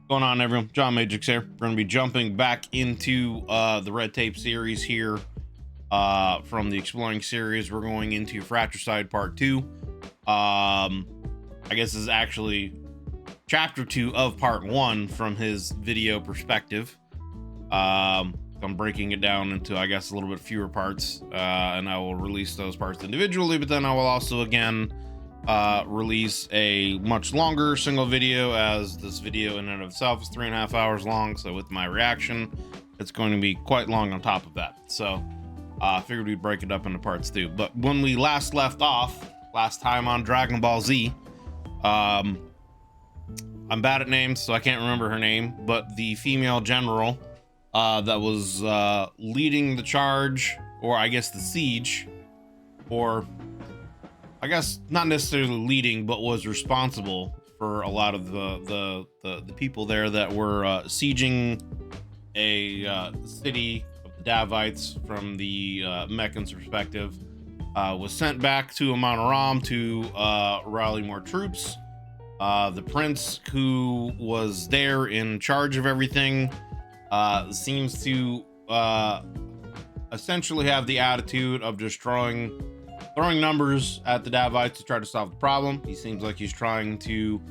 Going on, everyone? John Magix here. We're going to be jumping back into the Red Tape series here from the Exploring series. We're going into Fratricide Part 2. I guess this is actually Chapter 2 of Part 1 from his video perspective. I'm breaking it down into, I guess, a little bit fewer parts, and I will release those parts individually, but then I will also, again, release a much longer single video, as this video in and of itself is 3.5 hours long. So with my reaction, it's going to be quite long on top of that. So I figured we'd break it up into parts too. But when we last left off last time on Dragon Ball Z, I'm bad at names, so I can't remember her name, but the female general that was leading the charge, or I guess the siege, or I guess not necessarily leading, but was responsible for a lot of the people there that were sieging a city of the Davites from the Mechan's perspective, was sent back to Amoni to rally more troops. The prince who was there in charge of everything seems to essentially have the attitude of just throwing numbers at the Davites to try to solve the problem. He seems like he's trying to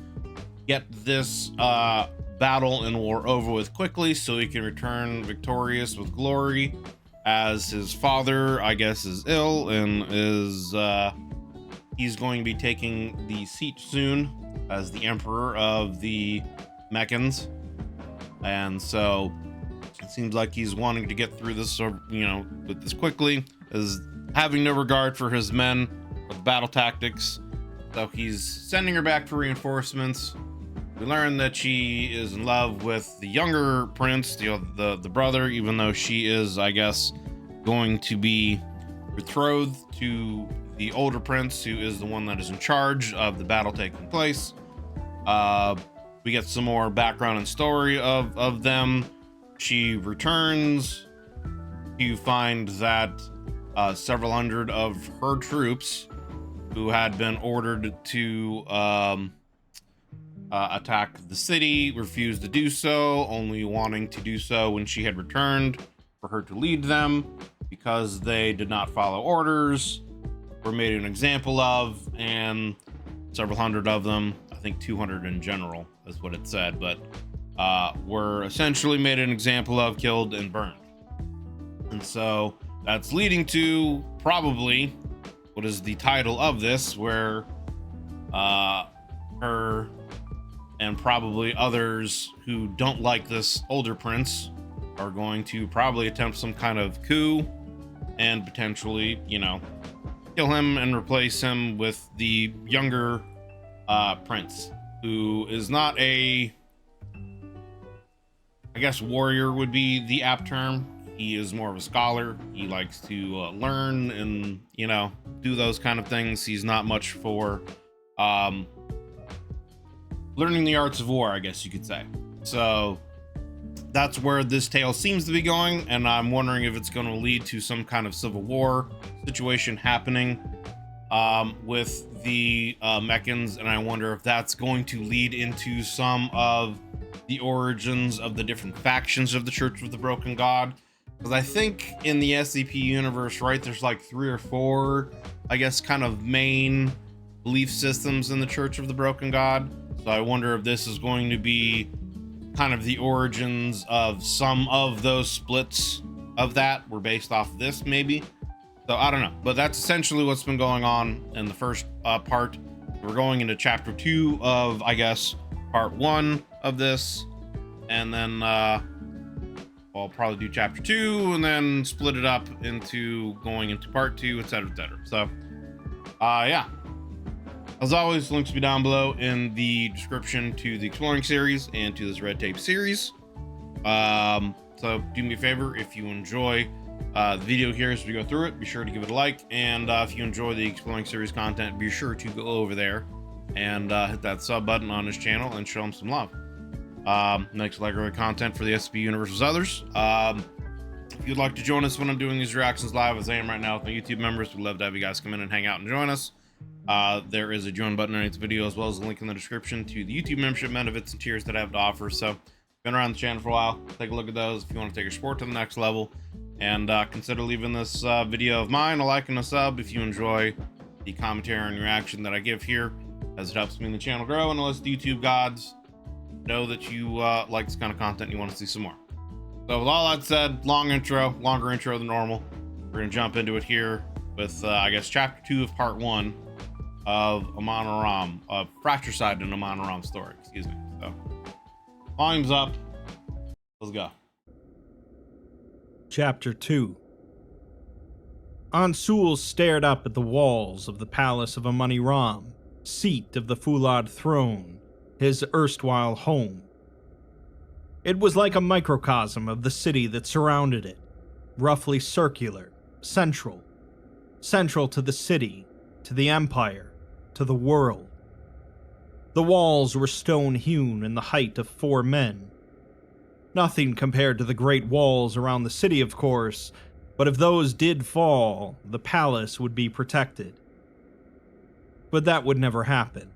get this battle and war over with quickly so he can return victorious with glory, as his father, I guess, is ill and is he's going to be taking the seat soon as the emperor of the Mechans. And so it seems like he's wanting to get through this, with this quickly, as having no regard for his men or the battle tactics. So he's sending her back for reinforcements. We learn that she is in love with the younger prince, the brother, even though she is, I guess, going to be betrothed to the older prince, who is the one that is in charge of the battle taking place. We get some more background and story of them. She returns to find that several hundred of her troops, who had been ordered to attack the city, refused to do so, only wanting to do so when she had returned for her to lead them, because they did not follow orders, were made an example of, and several hundred of them, I think 200 in general is what it said, but were essentially made an example of, killed, and burned. And so that's leading to probably what is the title of this, where her and probably others who don't like this older prince are going to probably attempt some kind of coup and potentially, kill him and replace him with the younger prince, who is not a, I guess warrior would be the apt term. He is more of a scholar. He likes to learn and, do those kind of things. He's not much for learning the arts of war, I guess you could say. So that's where this tale seems to be going, and I'm wondering if it's going to lead to some kind of civil war situation happening with the Mechans, and I wonder if that's going to lead into some of the origins of the different factions of the Church of the Broken God. Because I think in the SCP universe, right, there's like 3 or 4, I guess, kind of main belief systems in the Church of the Broken God. So I wonder if this is going to be kind of the origins of some of those splits of that were based off of this, maybe. So I don't know, but that's essentially what's been going on in the first part. We're going into chapter 2 of, I guess, part 1 of this, and then I'll probably do chapter 2 and then split it up into going into part 2, etc., etc. So yeah, as always, links will be down below in the description to the Exploring series and to this Red Tape series. So do me a favor, if you enjoy the video here as we go through it, be sure to give it a like, and if you enjoy the Exploring series content, be sure to go over there and hit that sub button on his channel and show him some love. Next, regular content for the SCP universe as others. If you'd like to join us when I'm doing these reactions live, as I am right now with my YouTube members, we'd love to have you guys come in and hang out and join us. There is a join button underneath the video, as well as a link in the description to the YouTube membership benefits and tiers that I have to offer. So, been around the channel for a while, take a look at those if you want to take your sport to the next level. And consider leaving this video of mine a like and a sub if you enjoy the commentary and reaction that I give here, as it helps me and the channel grow and lets the YouTube gods know that you like this kind of content and you want to see some more. So with all that said, longer intro than normal, we're going to jump into it here with, I guess, chapter 2 of part 1 of Amoni, Fratricide and Amoni story, excuse me. So, volume's up. Let's go. Chapter 2. Ansul stared up at the walls of the palace of Amoni, seat of the Fulad throne, his erstwhile home. It was like a microcosm of the city that surrounded it, roughly circular, central to the city, to the empire, to the world. The walls were stone-hewn in the height of 4 men. Nothing compared to the great walls around the city, of course, but if those did fall, the palace would be protected. But that would never happen,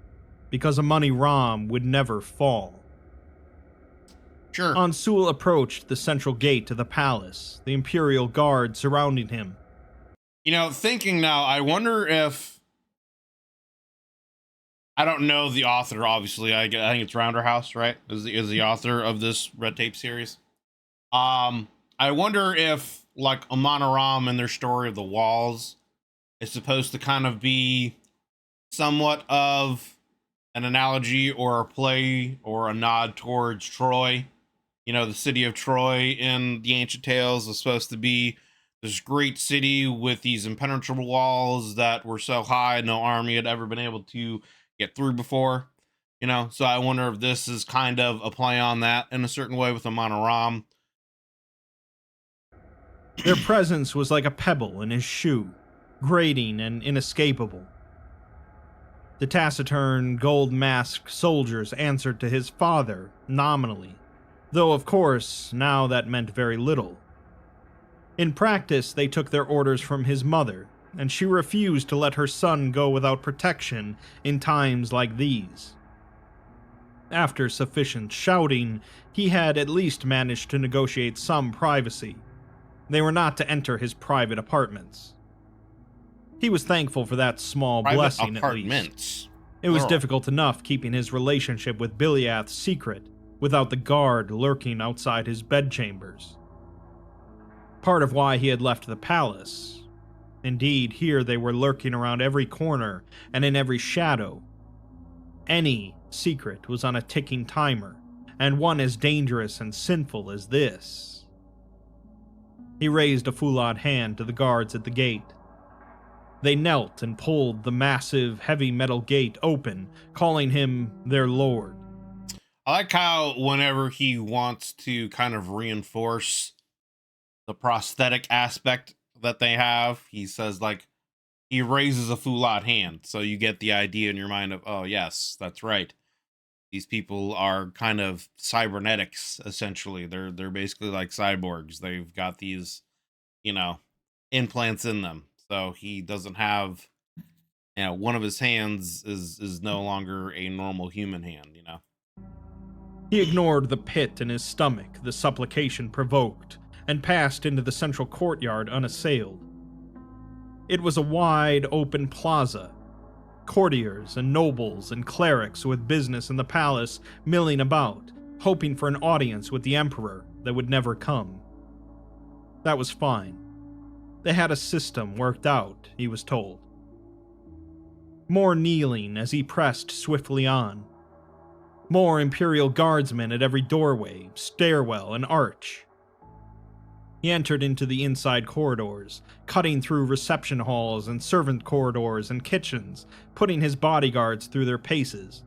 because Amoni would never fall. Sure. Ansul approached the central gate to the palace, the Imperial Guard surrounding him. You know, thinking now, I wonder if... I don't know the author, obviously. I think it's Rounderhouse, right? Is the author of this Red Tape series. I wonder if, like, Amoni and their story of the walls is supposed to kind of be somewhat of an analogy or a play or a nod towards Troy. You know, the city of Troy in the ancient tales is supposed to be this great city with these impenetrable walls that were so high no army had ever been able to get through before, you know. So I wonder if this is kind of a play on that in a certain way with Amoni. Their presence was like a pebble in his shoe, grating and inescapable. The taciturn, gold-masked soldiers answered to his father, nominally, though of course now that meant very little. In practice, they took their orders from his mother, and she refused to let her son go without protection in times like these. After sufficient shouting, he had at least managed to negotiate some privacy. They were not to enter his private apartments. He was thankful for that small blessing, at least. It was difficult enough keeping his relationship with Biliath secret, without the guard lurking outside his bedchambers. Part of why he had left the palace. Indeed, here they were lurking around every corner and in every shadow. Any secret was on a ticking timer, and one as dangerous and sinful as this. He raised a Fulad hand to the guards at the gate. They knelt and pulled the massive, heavy metal gate open, calling him their lord. I like how whenever he wants to kind of reinforce the prosthetic aspect that they have, he says, like, he raises a Fulad hand, so you get the idea in your mind of, oh yes, that's right, these people are kind of cybernetics, essentially. They're basically like cyborgs. They've got these, you know, implants in them, so he doesn't have, you know, one of his hands is no longer a normal human hand, you know. He ignored the pit in his stomach the supplication provoked, and passed into the central courtyard unassailed. It was a wide, open plaza. Courtiers and nobles and clerics with business in the palace milling about, hoping for an audience with the emperor that would never come. That was fine. They had a system worked out, he was told. More kneeling as he pressed swiftly on. More Imperial guardsmen at every doorway, stairwell, and arch. He entered into the inside corridors, cutting through reception halls and servant corridors and kitchens, putting his bodyguards through their paces.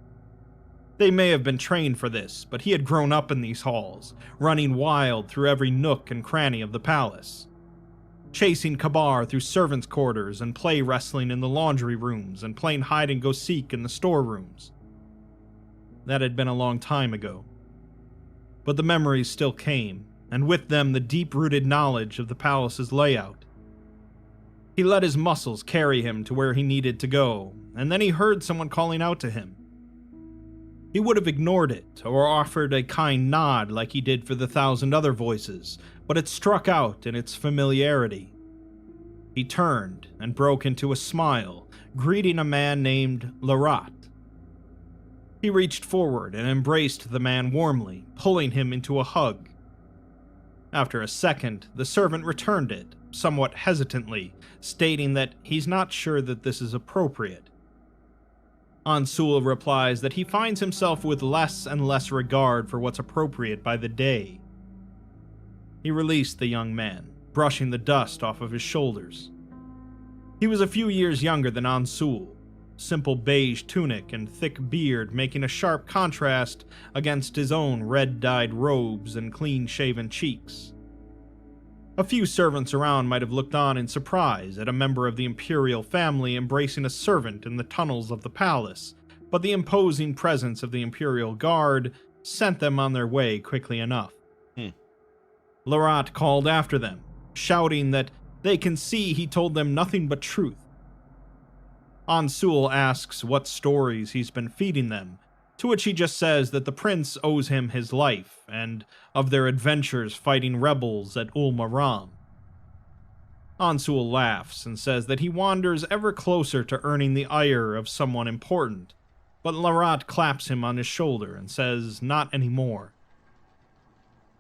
They may have been trained for this, but he had grown up in these halls, running wild through every nook and cranny of the palace. Chasing Kabar through servants' quarters and play wrestling in the laundry rooms and playing hide-and-go-seek in the storerooms. That had been a long time ago. But the memories still came, and with them the deep-rooted knowledge of the palace's layout. He let his muscles carry him to where he needed to go, and then he heard someone calling out to him. He would have ignored it or offered a kind nod like he did for the 1,000 other voices, but it struck out in its familiarity. He turned and broke into a smile, greeting a man named Larat. He reached forward and embraced the man warmly, pulling him into a hug. After a second, the servant returned it, somewhat hesitantly, stating that he's not sure that this is appropriate. Ansul replies that he finds himself with less and less regard for what's appropriate by the day. He released the young man, brushing the dust off of his shoulders. He was a few years younger than Ansul, simple beige tunic and thick beard making a sharp contrast against his own red-dyed robes and clean-shaven cheeks. A few servants around might have looked on in surprise at a member of the imperial family embracing a servant in the tunnels of the palace, but the imposing presence of the imperial guard sent them on their way quickly enough. Larat called after them, shouting that they can see he told them nothing but truth. Ansul asks what stories he's been feeding them, to which he just says that the prince owes him his life, and of their adventures fighting rebels at Ul-Maram. Ansul laughs and says that he wanders ever closer to earning the ire of someone important, but Larat claps him on his shoulder and says not anymore.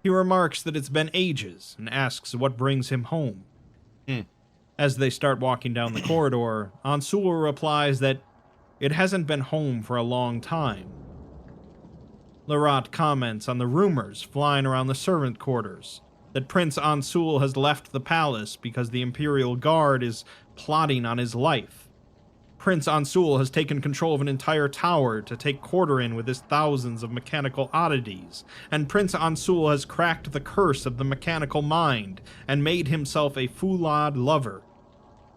He remarks that it's been ages and asks what brings him home. As they start walking down the corridor, Ansul replies that it hasn't been home for a long time. Larat comments on the rumors flying around the servant quarters, that Prince Ansul has left the palace because the Imperial Guard is plotting on his life. Prince Ansul has taken control of an entire tower to take quarter in with his thousands of mechanical oddities, and Prince Ansul has cracked the curse of the mechanical mind and made himself a Fulad lover.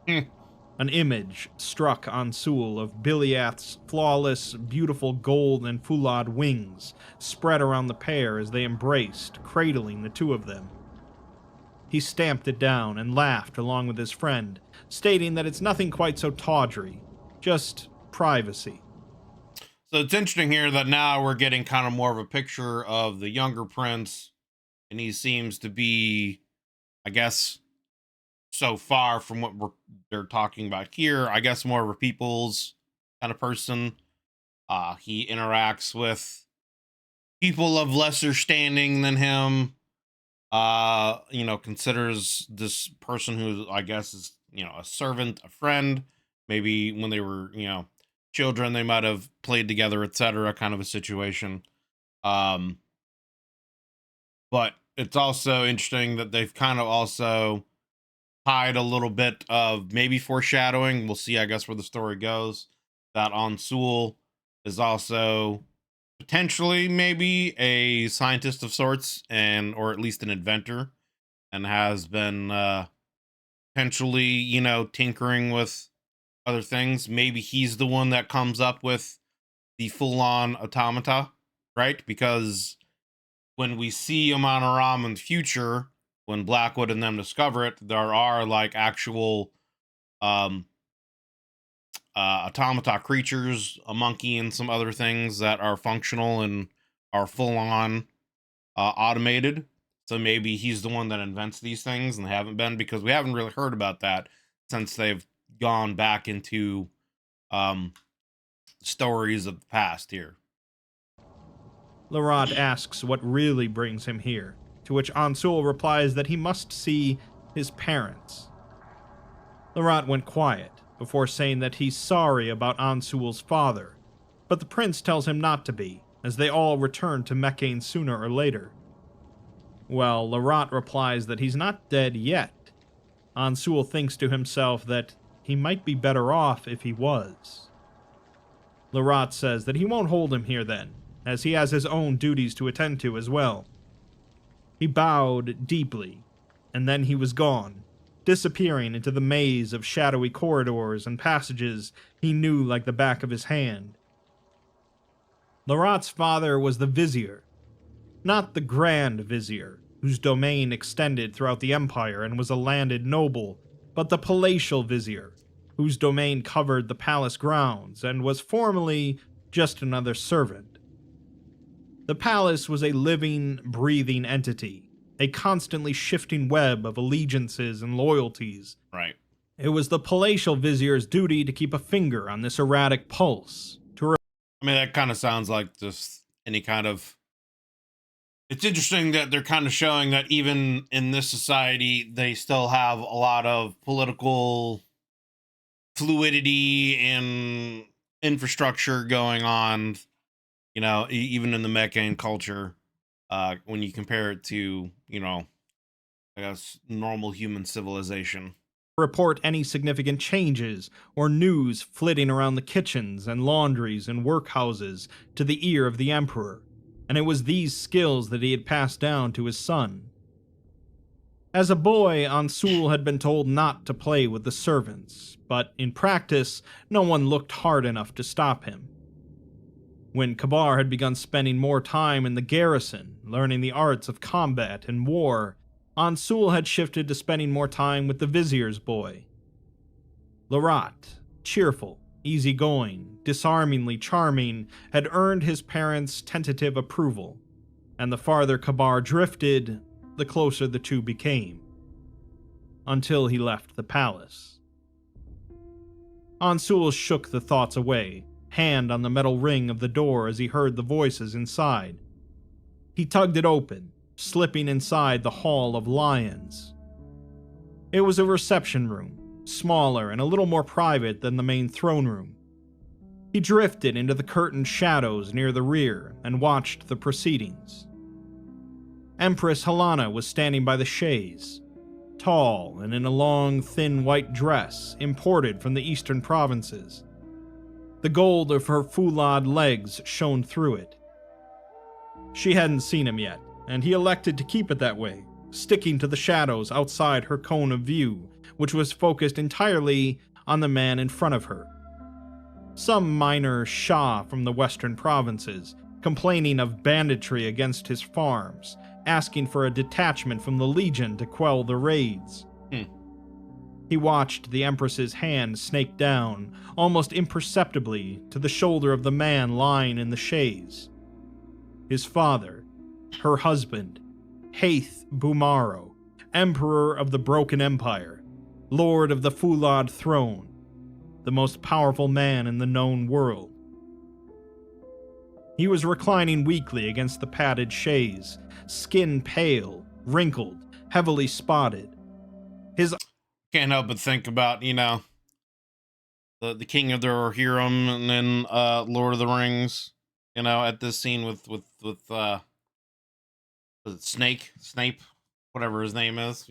An image struck Ansul of Biliath's flawless, beautiful gold and Fulad wings spread around the pair as they embraced, cradling the two of them. He stamped it down and laughed along with his friend, stating that it's nothing quite so tawdry, just privacy. So it's interesting here that now we're getting kind of more of a picture of the younger prince, and he seems to be, I guess, so far from what they're talking about here, I guess more of a people's kind of person. He interacts with people of lesser standing than him. Considers this person who I guess is, a servant, a friend. Maybe when they were, children, they might have played together, etc., kind of a situation. But it's also interesting that they've kind of also hide a little bit of maybe foreshadowing. We'll see, I guess, where the story goes. That Ansul is also potentially maybe a scientist of sorts, or at least an inventor, and has been potentially, tinkering with other things. Maybe he's the one that comes up with the full-on automata, right? Because when we see Amon Ram in the future, when Blackwood and them discover it, there are like actual automata creatures, a monkey and some other things that are functional and are full-on automated. So maybe he's the one that invents these things and they haven't been, because we haven't really heard about that since they've gone back into stories of the past here. Larat asks what really brings him here, to which Ansul replies that he must see his parents. Larat went quiet before saying that he's sorry about Ansul's father, but the prince tells him not to be, as they all return to Mecane sooner or later. Well, Larat replies that he's not dead yet. Ansul thinks to himself that he might be better off if he was. Larat says that he won't hold him here then, as he has his own duties to attend to as well. He bowed deeply, and then he was gone, disappearing into the maze of shadowy corridors and passages he knew like the back of his hand. Larat's father was the vizier, not the grand vizier, whose domain extended throughout the empire and was a landed noble, but the palatial vizier, whose domain covered the palace grounds and was formerly just another servant. The palace was a living, breathing entity, a constantly shifting web of allegiances and loyalties. Right. It was the palatial vizier's duty to keep a finger on this erratic pulse, to I mean, that kind of sounds like just any kind of. It's interesting that they're kind of showing that even in this society, they still have a lot of political fluidity and infrastructure going on, even in the Meccan culture, when you compare it to, I guess, normal human civilization. report any significant changes or news flitting around the kitchens and laundries and workhouses to the ear of the emperor, and it was these skills that he had passed down to his son. As a boy, Ansul had been told not to play with the servants, but in practice, no one looked hard enough to stop him. When Kabar had begun spending more time in the garrison, learning the arts of combat and war, Ansul had shifted to spending more time with the vizier's boy. Larat, cheerful, easygoing, disarmingly charming, had earned his parents' tentative approval, and the farther Kabar drifted, the closer the two became. Until he left the palace. Ansul shook the thoughts away, hand on the metal ring of the door as he heard the voices inside. He tugged it open, slipping inside the Hall of Lions. It was a reception room, smaller and a little more private than the main throne room. He drifted into the curtained shadows near the rear and watched the proceedings. Empress Helena was standing by the chaise, tall and in a long, thin white dress imported from the eastern provinces. The gold of her foulard legs shone through it. She hadn't seen him yet, and he elected to keep it that way, sticking to the shadows outside her cone of view, which was focused entirely on the man in front of her. Some minor shah from the western provinces, complaining of banditry against his farms, asking for a detachment from the Legion to quell the raids. He watched the Empress's hand snake down, almost imperceptibly, to the shoulder of the man lying in the chaise. His father, her husband, Haith Bumaro, Emperor of the Broken Empire, Lord of the Fulad Throne, the most powerful man in the known world. He was reclining weakly against the padded chaise, skin pale, wrinkled, heavily spotted. His Can't help but think about, the King of the Rohirrim and then Lord of the Rings, at this scene with was it Snape, whatever his name is,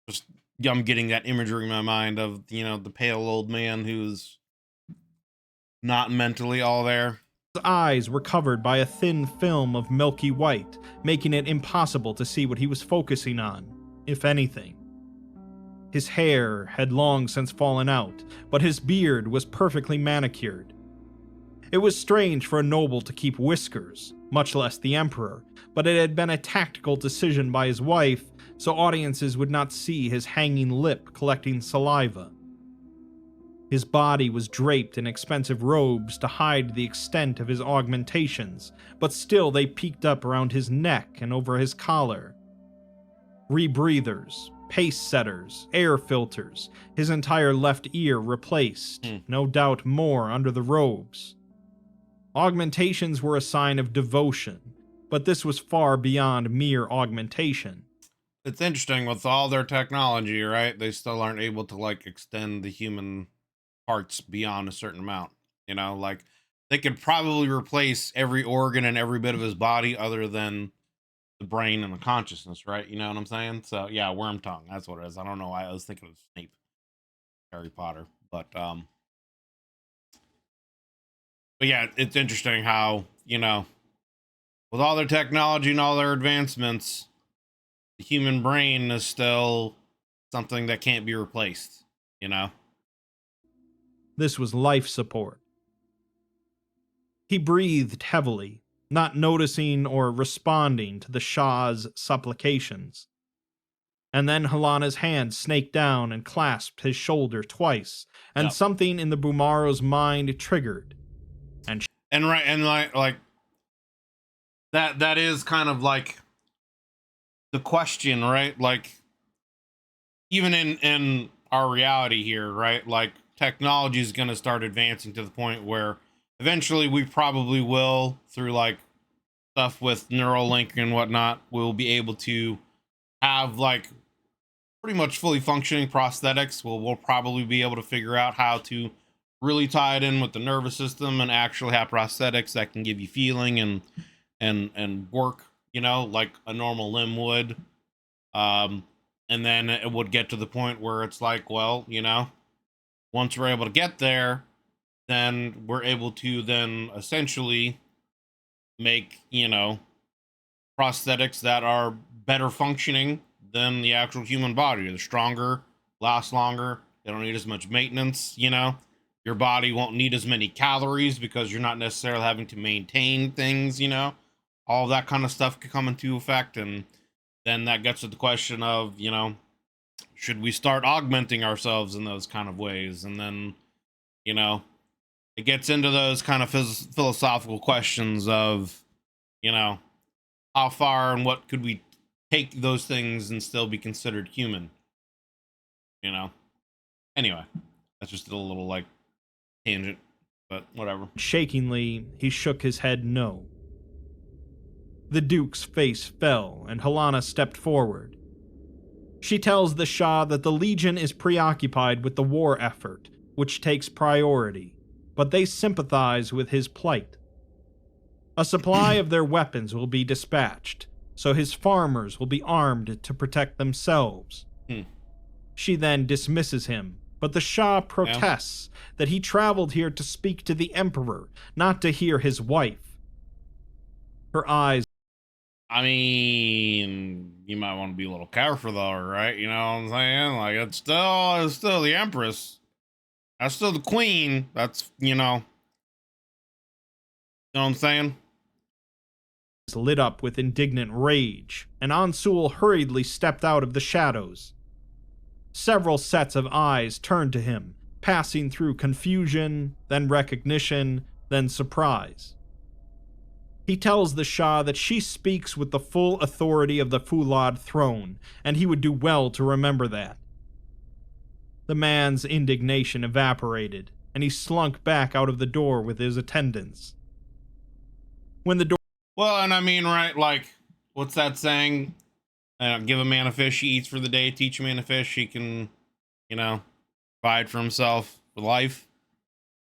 just I'm getting that imagery in my mind of, the pale old man who's not mentally all there. eyes were covered by a thin film of milky white, making it impossible to see what he was focusing on, if anything. His hair had long since fallen out, but his beard was perfectly manicured. It was strange for a noble to keep whiskers, much less the emperor, but it had been a tactical decision by his wife so audiences would not see his hanging lip collecting saliva. His body was draped in expensive robes to hide the extent of his augmentations, but still they peeked up around his neck and over his collar. Rebreathers, pace setters, air filters, his entire left ear replaced, no doubt more under the robes. Augmentations were a sign of devotion, but this was far beyond mere augmentation. It's interesting with all their technology, right? They still aren't able to extend the human parts beyond a certain amount. They could probably replace every organ and every bit of his body other than the brain and the consciousness, right? You know what I'm saying? So yeah, worm tongue, that's what it is. I don't know why I was thinking of Snape, Harry Potter, but yeah, it's interesting how, with all their technology and all their advancements, the human brain is still something that can't be replaced, This was life support. He breathed heavily, not noticing or responding to the Shah's supplications. And then Halana's hand snaked down and clasped his shoulder twice, and Yep. something in the Bumaro's mind triggered. And right, and like that is kind of like the question, right? Like, even in our reality here, right? Like, technology is going to start advancing to the point where eventually we probably will, through like stuff with Neuralink and whatnot, we'll be able to have like pretty much fully functioning prosthetics. We'll probably be able to figure out how to really tie it in with the nervous system and actually have prosthetics that can give you feeling and work, you know, like a normal limb would. Um, and then it would get to the point where it's like, well, you know, once we're able to get there, then we're able to then essentially make, you know, prosthetics that are better functioning than the actual human body. They're stronger, last longer, they don't need as much maintenance, you know. Your body won't need as many calories because you're not necessarily having to maintain things, you know. All that kind of stuff could come into effect. And then that gets to the question of, you know, should we start augmenting ourselves in those kind of ways? And then, you know, it gets into those kind of philosophical questions of, you know, how far and what could we take those things and still be considered human, you know. Anyway, that's just a little like tangent, but whatever. Shakingly, he shook his head no. The Duke's face fell, and Halana stepped forward. She tells the Shah that the Legion is preoccupied with the war effort, which takes priority, but they sympathize with his plight. A supply of their weapons will be dispatched, so his farmers will be armed to protect themselves. She then dismisses him, but the Shah protests that he traveled here to speak to the Emperor, not to hear his wife. Her eyes... I mean, you might want to be a little careful though, right? You know what I'm saying? Like, it's still the Empress. That's still the Queen. That's, you know what I'm saying? lit up with indignant rage, and Ansul hurriedly stepped out of the shadows. Several sets of eyes turned to him, passing through confusion, then recognition, then surprise. He tells the Shah that she speaks with the full authority of the Fulad throne, and he would do well to remember that. The man's indignation evaporated, and he slunk back out of the door with his attendants. When the door... Well, and I mean, right, like, what's that saying? Give a man a fish, he eats for the day. Teach a man a fish, he can, you know, provide for himself for life.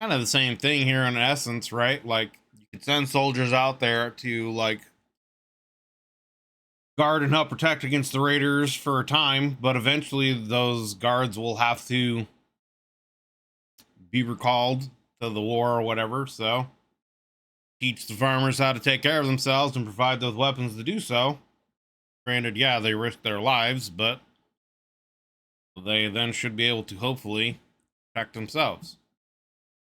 Kind of the same thing here in essence, right? Like, you could send soldiers out there to, like, guard and help protect against the raiders for a time, but eventually those guards will have to be recalled to the war or whatever. So teach the farmers how to take care of themselves and provide those weapons to do so. Granted, yeah, they risk their lives, but they then should be able to hopefully protect themselves.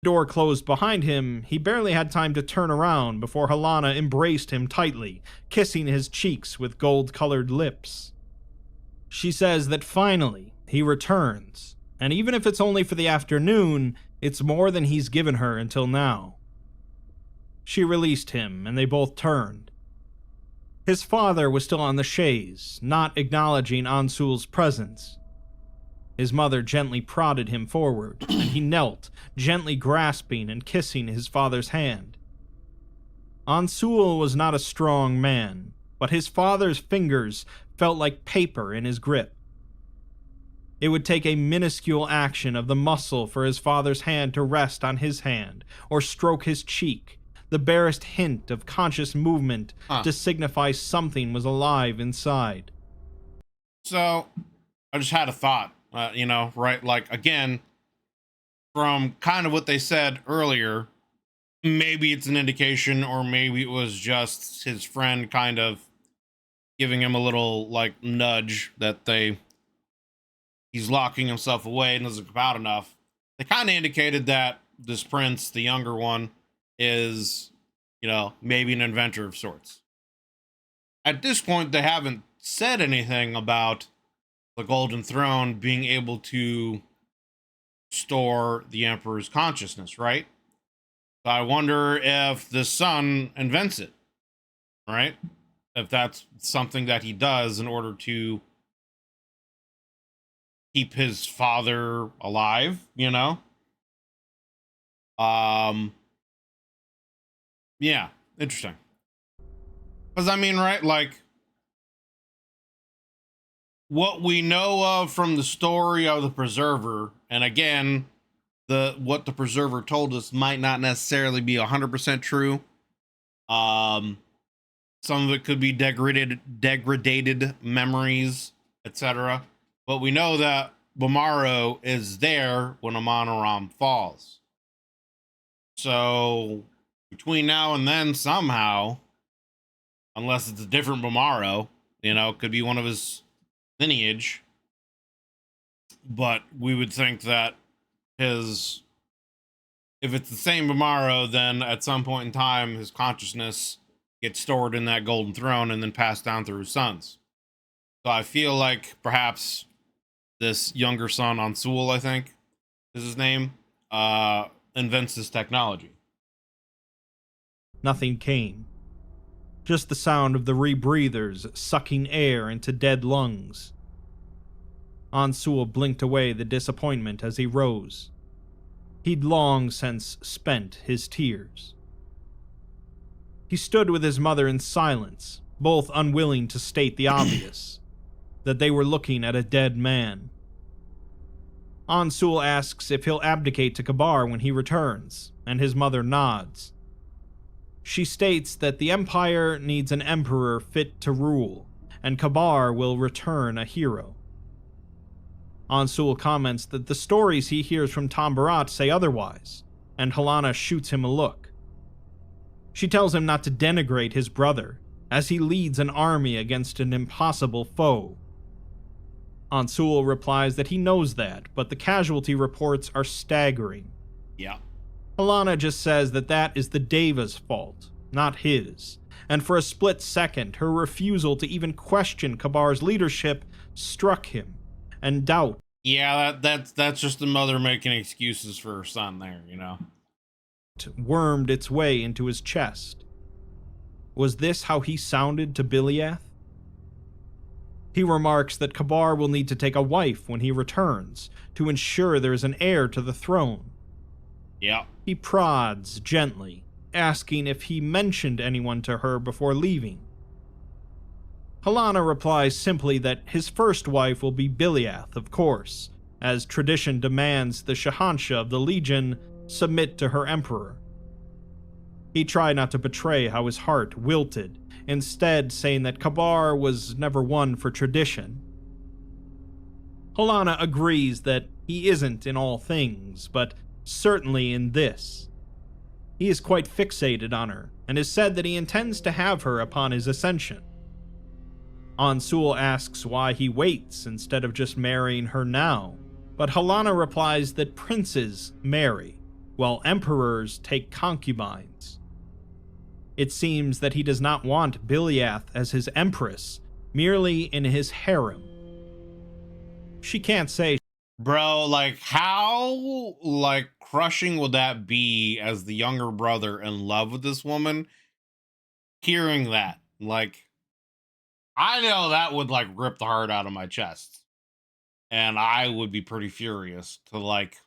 door closed behind him, he barely had time to turn around before Halana embraced him tightly, kissing his cheeks with gold-colored lips. She says that finally he returns, and even if it's only for the afternoon, it's more than he's given her until now. She released him, and they both turned. His father was still on the chaise, not acknowledging Ansul's presence. His mother gently prodded him forward, and he knelt, gently grasping and kissing his father's hand. Ansul was not a strong man, but his father's fingers felt like paper in his grip. It would take a minuscule action of the muscle for his father's hand to rest on his hand, or stroke his cheek, the barest hint of conscious movement to signify something was alive inside. So, I just had a thought, you know, right? Like, again, from kind of what they said earlier, maybe it's an indication, or maybe it was just his friend kind of giving him a little, like, nudge that he's locking himself away and doesn't come out enough. They kind of indicated that this prince, the younger one, is, you know, maybe an inventor of sorts. At this point, they haven't said anything about the Golden Throne being able to store the Emperor's consciousness, right? So I wonder if the son invents it, right? If that's something that he does in order to keep his father alive, you know? Yeah, interesting. Because I mean, right, like what we know of from the story of the Preserver, and again, what the Preserver told us might not necessarily be 100% true. Um, some of it could be degraded memories, etc. But we know that Bomaro is there when Amon falls. So between now and then, somehow, unless it's a different Bomaro, you know, could be one of his lineage. But we would think that his, if it's the same Bomaro, then at some point in time, his consciousness gets stored in that Golden Throne and then passed down through his sons. So I feel like perhaps this younger son, Ansul, I think is his name, invents this technology. Nothing came. Just the sound of the rebreathers sucking air into dead lungs. Ansul blinked away the disappointment as he rose. He'd long since spent his tears. He stood with his mother in silence, both unwilling to state the obvious, that they were looking at a dead man. Ansul asks if he'll abdicate to Kabar when he returns, and his mother nods. She states that the Empire needs an emperor fit to rule, and Kabar will return a hero. Ansul comments that the stories he hears from Tambarat say otherwise, and Halana shoots him a look. She tells him not to denigrate his brother, as he leads an army against an impossible foe. Ansul replies that he knows that, but the casualty reports are staggering. Yeah. Halana just says that that is the Deva's fault, not his, and for a split second, her refusal to even question Kabar's leadership struck him, and doubt. Yeah, that's just the mother making excuses for her son there, you know. Wormed its way into his chest. Was this how he sounded to Biliath? He remarks that Kabar will need to take a wife when he returns to ensure there is an heir to the throne. Yeah. He prods gently, asking if he mentioned anyone to her before leaving. Halana replies simply that his first wife will be Biliath, of course, as tradition demands the Shahansha of the Legion submit to her emperor. He tried not to betray how his heart wilted, instead saying that Kabar was never one for tradition. Halana agrees that he isn't in all things, but certainly in this. He is quite fixated on her, and has said that he intends to have her upon his ascension. Ansul asks why he waits instead of just marrying her now, but Halana replies that princes marry, while emperors take concubines. It seems that he does not want Biliath as his empress, merely in his harem. She can't say. Bro, like how like crushing would that be as the younger brother in love with this woman? Hearing that, like I know that would like rip the heart out of my chest. And I would be pretty furious to like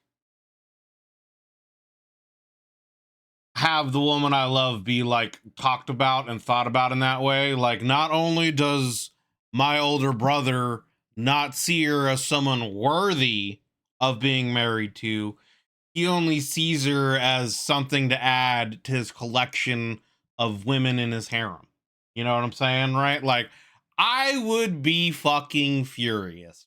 have the woman I love be like talked about and thought about in that way. Like, not only does my older brother not see her as someone worthy of being married to, he only sees her as something to add to his collection of women in his harem. You know what I'm saying, right? Like, I would be fucking furious.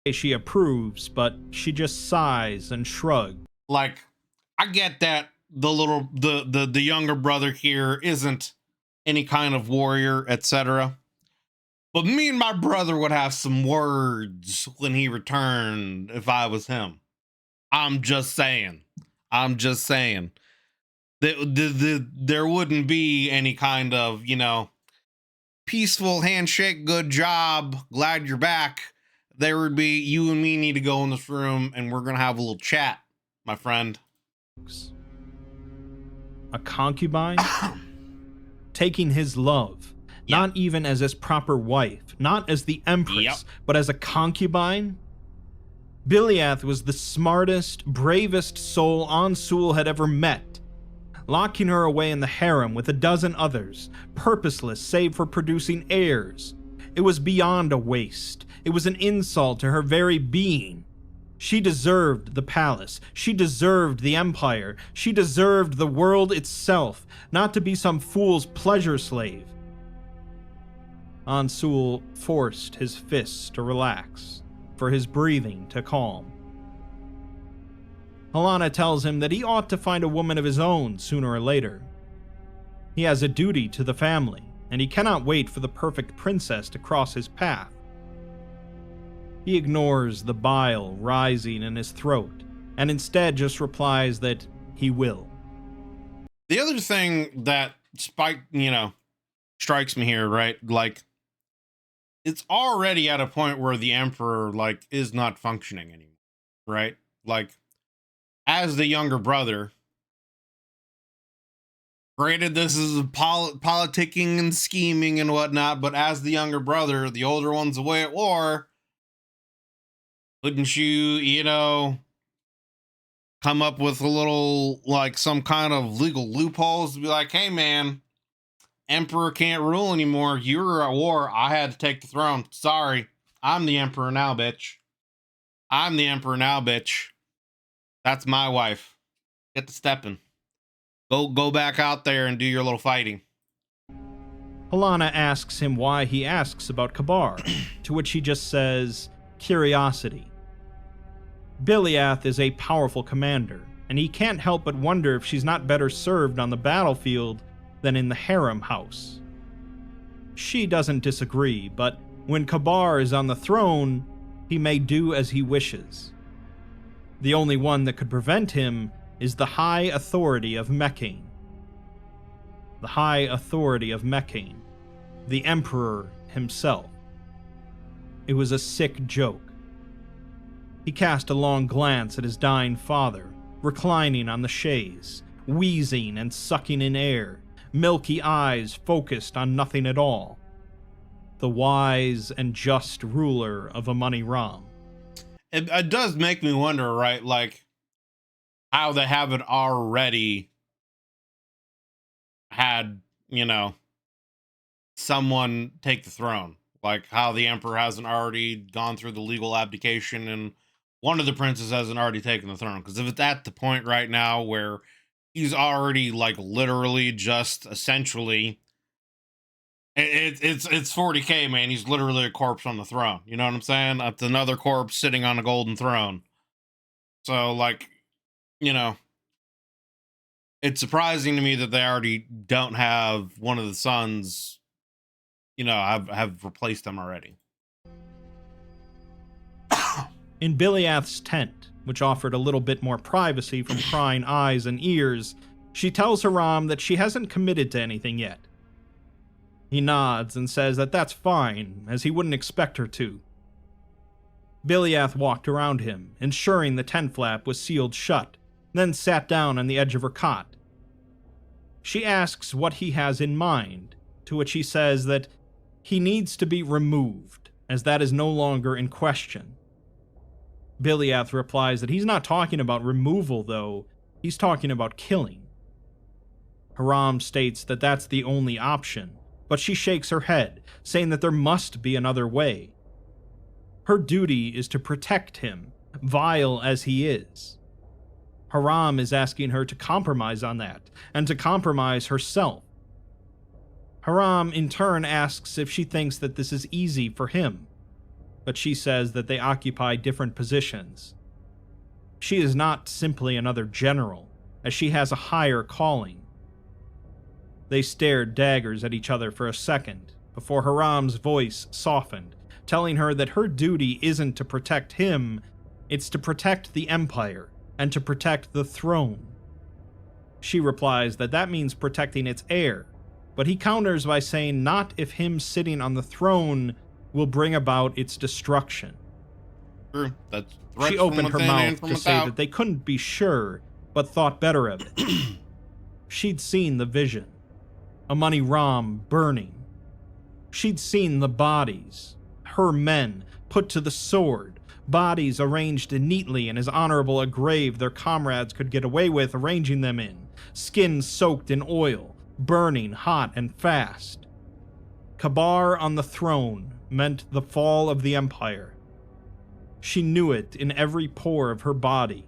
She approves, but she just sighs and shrugs. Like, I get that the younger brother here isn't any kind of warrior, etc. But me and my brother would have some words when he returned if I was him. I'm just saying. I'm just saying. There wouldn't be any kind of, you know, peaceful handshake, good job, glad you're back. There would be, you and me need to go in this room and we're gonna have a little chat, my friend. A concubine? Taking his love, not even as his proper wife, not as the empress, but as a concubine? Biliath was the smartest, bravest soul Ansul had ever met, locking her away in the harem with a dozen others, purposeless save for producing heirs. It was beyond a waste. It was an insult to her very being. She deserved the palace. She deserved the empire. She deserved the world itself, not to be some fool's pleasure slave. Ansul forced his fists to relax, for his breathing to calm. Helena tells him that he ought to find a woman of his own sooner or later. He has a duty to the family, and he cannot wait for the perfect princess to cross his path. He ignores the bile rising in his throat, and instead just replies that he will. The other thing that strikes me here, right? Like, it's already at a point where the Emperor, like, is not functioning anymore, right? Like, as the younger brother, granted, this is politicking and scheming and whatnot, but as the younger brother, the older one's away at war, wouldn't you, come up with a little, like, some kind of legal loopholes to be like, hey, man, Emperor can't rule anymore. You were at war. I had to take the throne. Sorry. I'm the Emperor now, bitch. I'm the Emperor now, bitch. That's my wife. Get to stepping. Go back out there and do your little fighting. Helena asks him why he asks about Kabar, to which he just says, curiosity. Biliath is a powerful commander, and he can't help but wonder if she's not better served on the battlefield than in the harem house. She doesn't disagree, but when Kabar is on the throne, he may do as he wishes. The only one that could prevent him is the High Authority of Mecane. The High Authority of Mecane, the Emperor himself. It was a sick joke. He cast a long glance at his dying father, reclining on the chaise, wheezing and sucking in air, milky eyes focused on nothing at all. The wise and just ruler of Amoni Ram. It does make me wonder, right? Like, how they haven't already had, someone take the throne. Like, how the Emperor hasn't already gone through the legal abdication and one of the princes hasn't already taken the throne. Because if it's at the point right now where he's already, like, literally just essentially, it's 40K, man. He's literally a corpse on the throne. You know what I'm saying? That's another corpse sitting on a golden throne. So, like, it's surprising to me that they already don't have one of the sons, have replaced them already. In Biliath's tent, which offered a little bit more privacy from prying eyes and ears, she tells Haram that she hasn't committed to anything yet. He nods and says that that's fine, as he wouldn't expect her to. Biliath walked around him, ensuring the tent flap was sealed shut, then sat down on the edge of her cot. She asks what he has in mind, to which he says that he needs to be removed, as that is no longer in question. Biliath replies that he's not talking about removal, though, he's talking about killing. Haram states that that's the only option, but she shakes her head, saying that there must be another way. Her duty is to protect him, vile as he is. Haram is asking her to compromise on that, and to compromise herself. Haram in turn asks if she thinks that this is easy for him, but she says that they occupy different positions. She is not simply another general, as she has a higher calling. They stared daggers at each other for a second, before Haram's voice softened, telling her that her duty isn't to protect him, it's to protect the Empire, and to protect the throne. She replies that that means protecting its heir, but he counters by saying not if him sitting on the throne will bring about its destruction. True. That's threats She from opened her within and mouth from to say without. that they couldn't be sure, but thought better of it. She'd seen the vision. Amoni Ram burning. She'd seen the bodies. Her men, put to the sword. Bodies arranged neatly in as honorable a grave their comrades could get away with arranging them in. Skin soaked in oil, burning hot and fast. Kabar on the throne meant the fall of the Empire. She knew it in every pore of her body,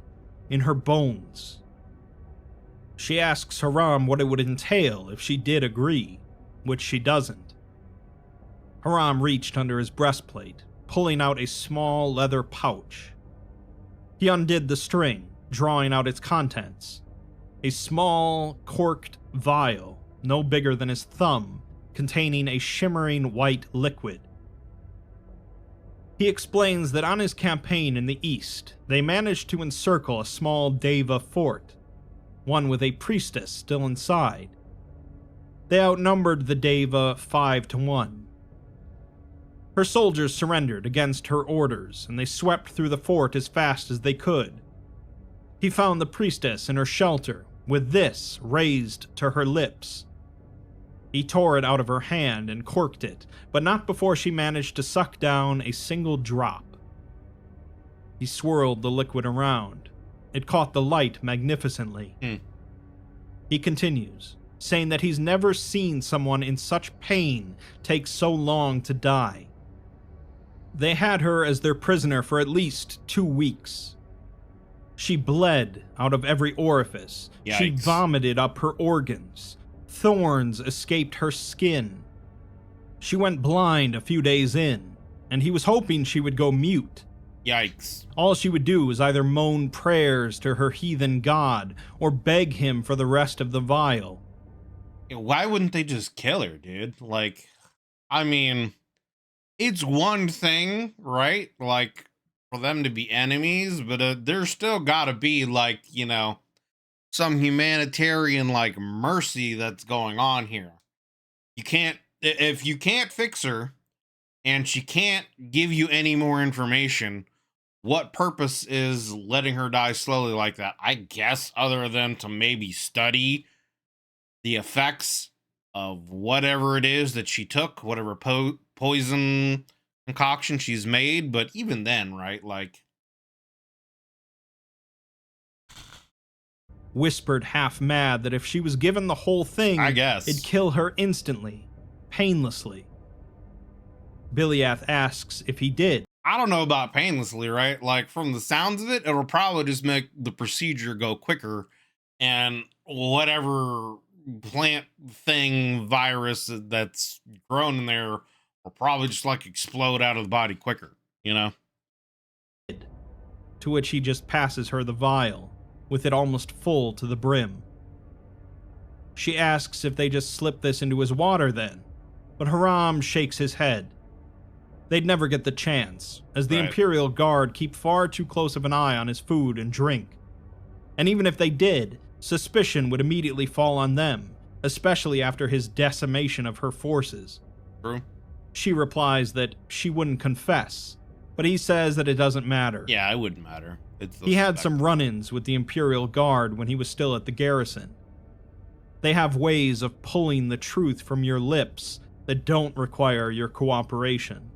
in her bones. She asks Haram what it would entail if she did agree, which she doesn't. Haram reached under his breastplate, pulling out a small leather pouch. He undid the string, drawing out its contents. A small, corked vial, no bigger than his thumb, containing a shimmering white liquid. He explains that on his campaign in the east, they managed to encircle a small Deva fort, one with a priestess still inside. They outnumbered the Deva 5-1. Her soldiers surrendered against her orders, and they swept through the fort as fast as they could. He found the priestess in her shelter, with this raised to her lips. He tore it out of her hand and corked it, but not before she managed to suck down a single drop. He swirled the liquid around. It caught the light magnificently. He continues, saying that he's never seen someone in such pain take so long to die. They had her as their prisoner for at least 2 weeks. She bled out of every orifice. Yikes. She vomited up her organs. Thorns escaped her skin. She went blind a few days in, and he was hoping she would go mute. Yikes. All she would do was either moan prayers to her heathen god or beg him for the rest of the vial. Why wouldn't they just kill her, dude? Like, I mean, it's one thing, right? Like, for them to be enemies, but there's still gotta be, like, you know, some humanitarian, like, mercy that's going on here. You can't, if you can't fix her and she can't give you any more information, what purpose is letting her die slowly like that? I guess other than to maybe study the effects of whatever it is that she took, whatever poison concoction she's made. But even then, right? Like, Whispered half mad that if she was given the whole thing, I guess it'd kill her instantly, painlessly. Biliath asks if he did. I don't know about painlessly, right? Like, from the sounds of it, it'll probably just make the procedure go quicker, and whatever plant thing virus that's grown in there will probably just like explode out of the body quicker, you know? To which he just passes her the vial, with it almost full to the brim. She asks if they just slip this into his water then, but Haram shakes his head. They'd never get the chance, as the Right. Imperial Guard keep far too close of an eye on his food and drink. And even if they did, suspicion would immediately fall on them, especially after his decimation of her forces. True. She replies that she wouldn't confess, but he says that it doesn't matter. Yeah, it wouldn't matter. He had some run-ins with the Imperial Guard when he was still at the garrison. They have ways of pulling the truth from your lips that don't require your cooperation.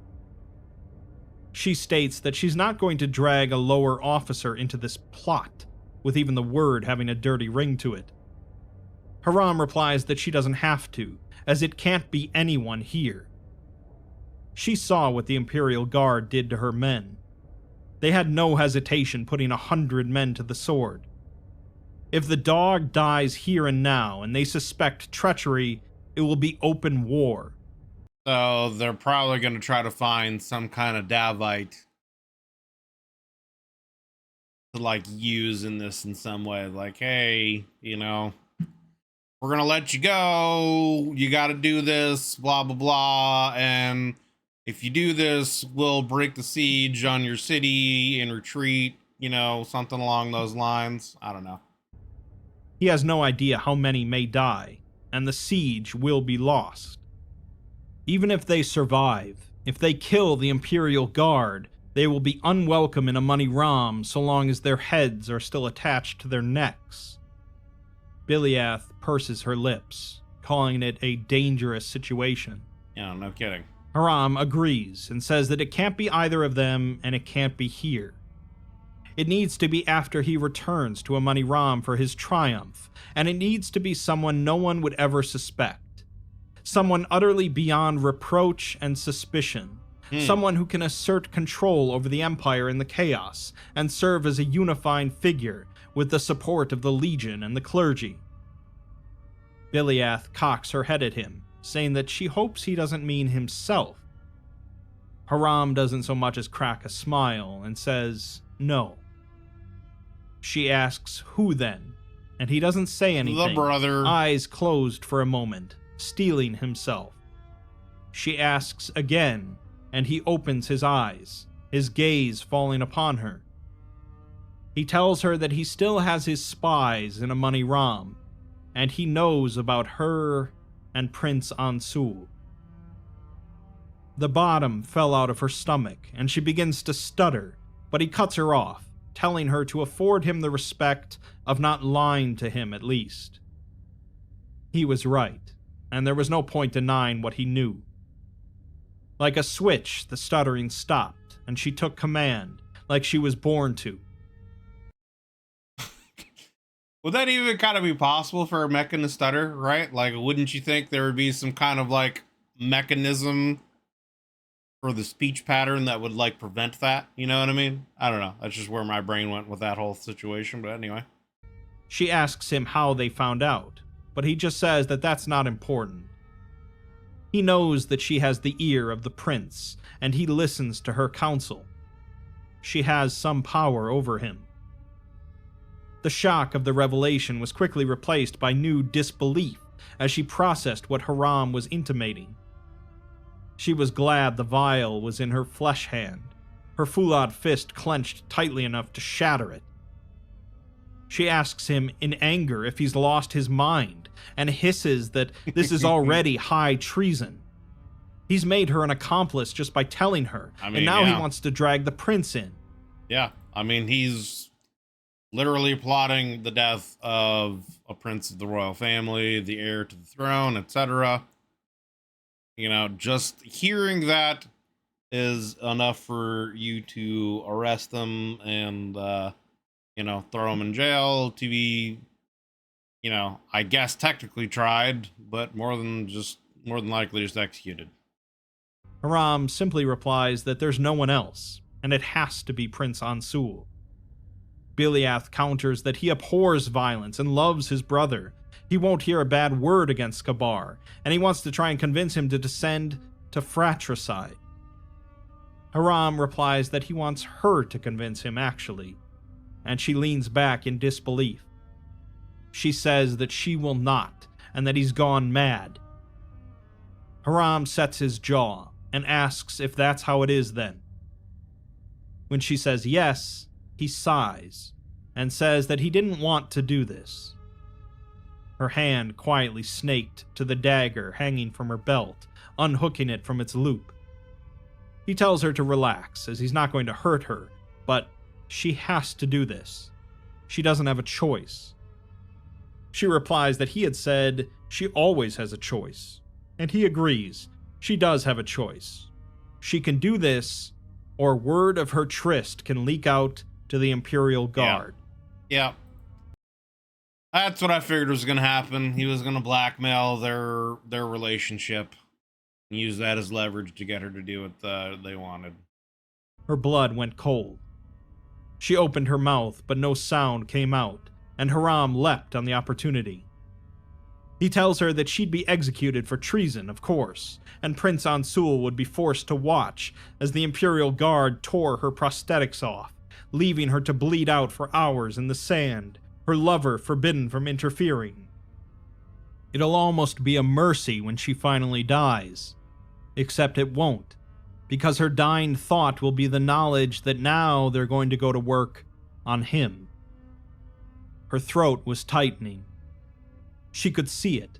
She states that she's not going to drag a lower officer into this plot, with even the word having a dirty ring to it. Haram replies that she doesn't have to, as it can't be anyone here. She saw what the Imperial Guard did to her men. They had no hesitation putting 100 men to the sword. If the dog dies here and now and they suspect treachery, it will be open war. So they're probably going to try to find some kind of Davite to like use in this in some way. Like, hey, you know, we're going to let you go. You got to do this, blah, blah, blah. And if you do this, we'll break the siege on your city and retreat, you know, something along those lines. I don't know. He has no idea how many may die, and the siege will be lost. Even if they survive, if they kill the Imperial Guard, they will be unwelcome in Amoni Ram so long as their heads are still attached to their necks. Biliath purses her lips, calling it a dangerous situation. Yeah, no kidding. Haram agrees and says that it can't be either of them and it can't be here. It needs to be after he returns to Amoni Ram for his triumph, and it needs to be someone no one would ever suspect. Someone utterly beyond reproach and suspicion. Someone who can assert control over the Empire in the chaos and serve as a unifying figure with the support of the Legion and the clergy. Biliath cocks her head at him, saying that she hopes he doesn't mean himself. Haram doesn't so much as crack a smile and says no. She asks who then, and he doesn't say anything. The brother. Eyes closed for a moment, steeling himself. She asks again, and he opens his eyes, his gaze falling upon her. He tells her that he still has his spies in Amoni Ram, and he knows about her and Prince Ansul. The bottom fell out of her stomach, and she begins to stutter, but he cuts her off, telling her to afford him the respect of not lying to him at least. He was right, and there was no point denying what he knew. Like a switch, the stuttering stopped, and she took command, like she was born to. Would that even kind of be possible for a mechan to stutter, right? Like, wouldn't you think there would be some kind of, like, mechanism for the speech pattern that would, like, prevent that? You know what I mean? I don't know. That's just where my brain went with that whole situation, but anyway. She asks him how they found out, but he just says that that's not important. He knows that she has the ear of the prince, and he listens to her counsel. She has some power over him. The shock of the revelation was quickly replaced by new disbelief as she processed what Haram was intimating. She was glad the vial was in her flesh hand, her foulard fist clenched tightly enough to shatter it. She asks him in anger if he's lost his mind, and hisses that this is already high treason. He's made her an accomplice just by telling her, and now he wants to drag the prince in. Yeah, I mean, he's literally plotting the death of a prince of the royal family, the heir to the throne, etc. You know, just hearing that is enough for you to arrest them and, you know, throw them in jail to be, you know, I guess technically tried, but more than likely just executed. Haram simply replies that there's no one else, and it has to be Prince Ansul. Biliath counters that he abhors violence and loves his brother. He won't hear a bad word against Kabar, and he wants to try and convince him to descend to Fratricide. Haram replies that he wants her to convince him, actually, and she leans back in disbelief. She says that she will not, and that he's gone mad. Haram sets his jaw and asks if that's how it is then. When she says yes, he sighs and says that he didn't want to do this. Her hand quietly snaked to the dagger hanging from her belt, unhooking it from its loop. He tells her to relax, as he's not going to hurt her, but she has to do this. She doesn't have a choice. She replies that he had said she always has a choice, and he agrees. She does have a choice. She can do this, or word of her tryst can leak out to the Imperial Guard. Yeah. That's what I figured was going to happen. He was going to blackmail their relationship and use that as leverage to get her to do what they wanted. Her blood went cold. She opened her mouth, but no sound came out, and Haram leapt on the opportunity. He tells her that she'd be executed for treason, of course, and Prince Ansul would be forced to watch as the Imperial Guard tore her prosthetics off, leaving her to bleed out for hours in the sand, her lover forbidden from interfering. It'll almost be a mercy when she finally dies, except it won't, because her dying thought will be the knowledge that now they're going to go to work on him. Her throat was tightening. She could see it.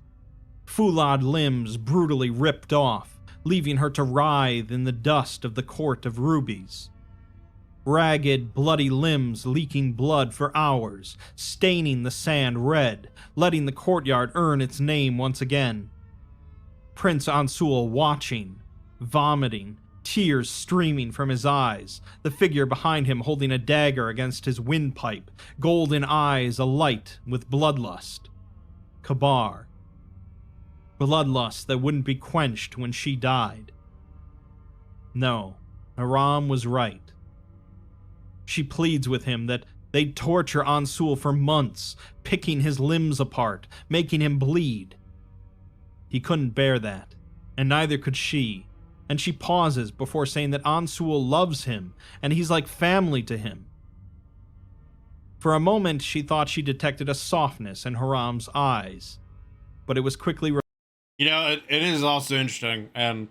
Foulard limbs brutally ripped off, leaving her to writhe in the dust of the Court of Rubies. Ragged, bloody limbs leaking blood for hours, staining the sand red, letting the courtyard earn its name once again. Prince Ansul watching, vomiting, tears streaming from his eyes, the figure behind him holding a dagger against his windpipe, golden eyes alight with bloodlust. Kabar. Bloodlust that wouldn't be quenched when she died. No, Haram was right. She pleads with him that they'd torture Ansul for months, picking his limbs apart, making him bleed. He couldn't bear that, and neither could she, and she pauses before saying that Ansul loves him, and he's like family to him. For a moment, she thought she detected a softness in Haram's eyes, but it was quickly... You know, it is also interesting, and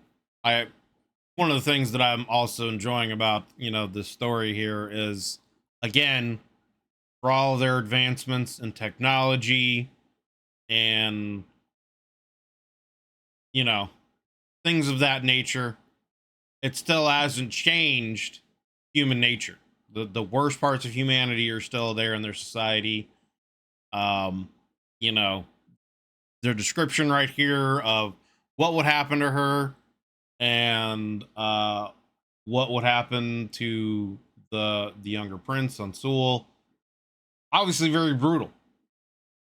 one of the things that I'm also enjoying about, you know, this story here is, again, for all their advancements in technology and, you know, things of that nature, it still hasn't changed human nature. The worst parts of humanity are still there in their society. You know, their description right here of what would happen to her and what would happen to the younger prince Ansul, obviously very brutal,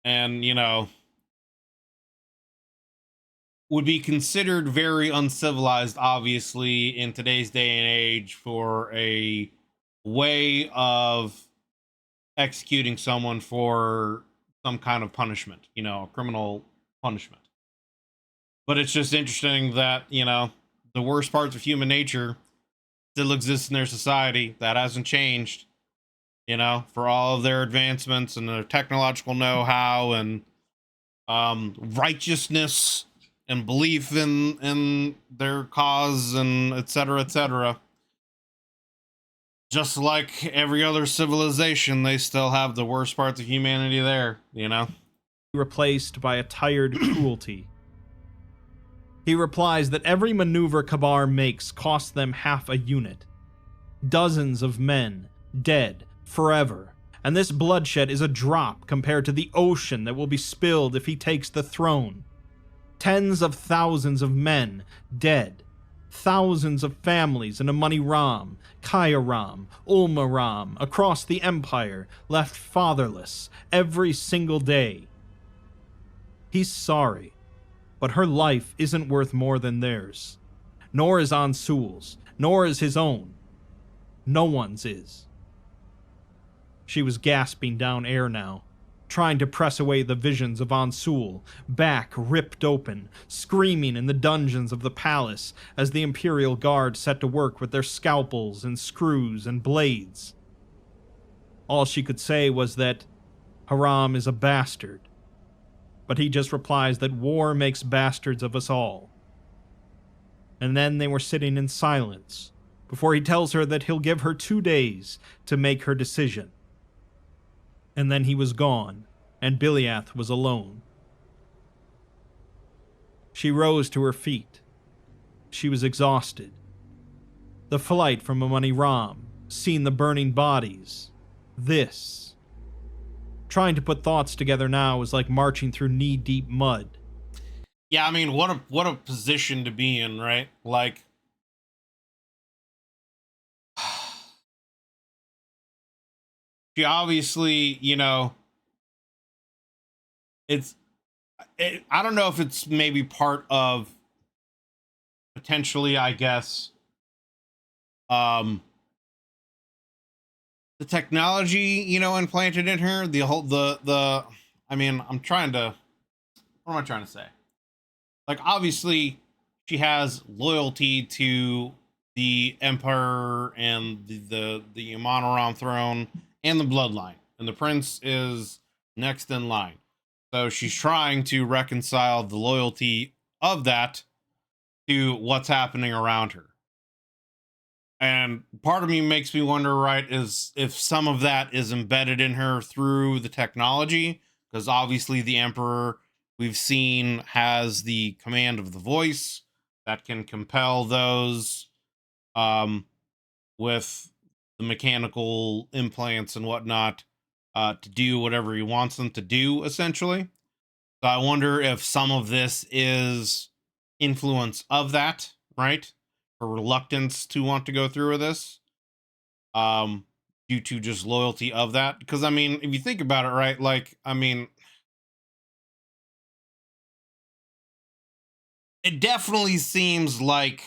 and you know, would be considered very uncivilized, obviously, in today's day and age for a way of executing someone for some kind of punishment, you know, a criminal punishment. But it's just interesting that, you know, the worst parts of human nature still exist in their society. That hasn't changed, you know, for all of their advancements and their technological know-how and righteousness and belief in their cause and et cetera, et cetera. Just like every other civilization, they still have the worst parts of humanity there, you know? Replaced by a tired cruelty. He replies that every maneuver Kabar makes costs them half a unit. Dozens of men, dead, forever, and this bloodshed is a drop compared to the ocean that will be spilled if he takes the throne. Tens of thousands of men, dead. Thousands of families in Amoni Ram, Kaya Ram, Ulma Ram, across the empire, left fatherless every single day. He's sorry. But her life isn't worth more than theirs. Nor is Ansul's, nor is his own. No one's is. She was gasping down air now, trying to press away the visions of Ansul, back ripped open, screaming in the dungeons of the palace as the Imperial Guard set to work with their scalpels and screws and blades. All she could say was that Haram is a bastard. But he just replies that war makes bastards of us all. And then they were sitting in silence, before he tells her that he'll give her 2 days to make her decision. And then he was gone, and Biliath was alone. She rose to her feet. She was exhausted. The flight from Amoni Ram, seeing the burning bodies, this... Trying to put thoughts together now is like marching through knee-deep mud. Yeah, I mean, what a position to be in, right? Like, she obviously, you know, I don't know if it's maybe part of potentially, I guess, the technology, you know, implanted in her, I mean, what am I trying to say? Like, obviously she has loyalty to the Emperor and the Amanaram throne and the bloodline, and the prince is next in line. So she's trying to reconcile the loyalty of that to what's happening around her. And part of me makes me wonder, right, is if some of that is embedded in her through the technology, because obviously the Emperor we've seen has the command of the voice that can compel those um, with the mechanical implants and whatnot to do whatever he wants them to do, essentially. So I wonder if some of this is influence of that, right? Or reluctance to want to go through with this, um, due to just loyalty of that. Because I mean, if you think about it, right? Like, I mean, it definitely seems like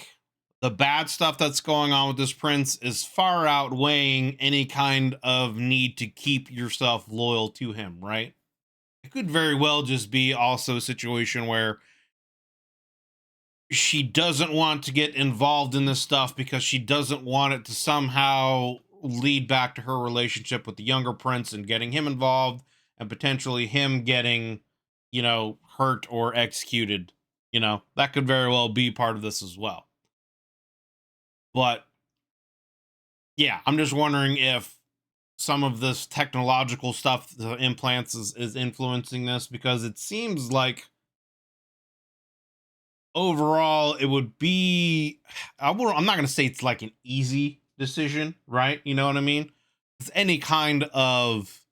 the bad stuff that's going on with this prince is far outweighing any kind of need to keep yourself loyal to him, right? It could very well just be also a situation where she doesn't want to get involved in this stuff because she doesn't want it to somehow lead back to her relationship with the younger prince and getting him involved and potentially him getting, hurt or executed. That could very well be part of this as well. But yeah, I'm just wondering if some of this technological stuff, the implants, is influencing this, because it seems like overall it would be, I'm not going to say it's like an easy decision, right? You know what I mean? It's any kind of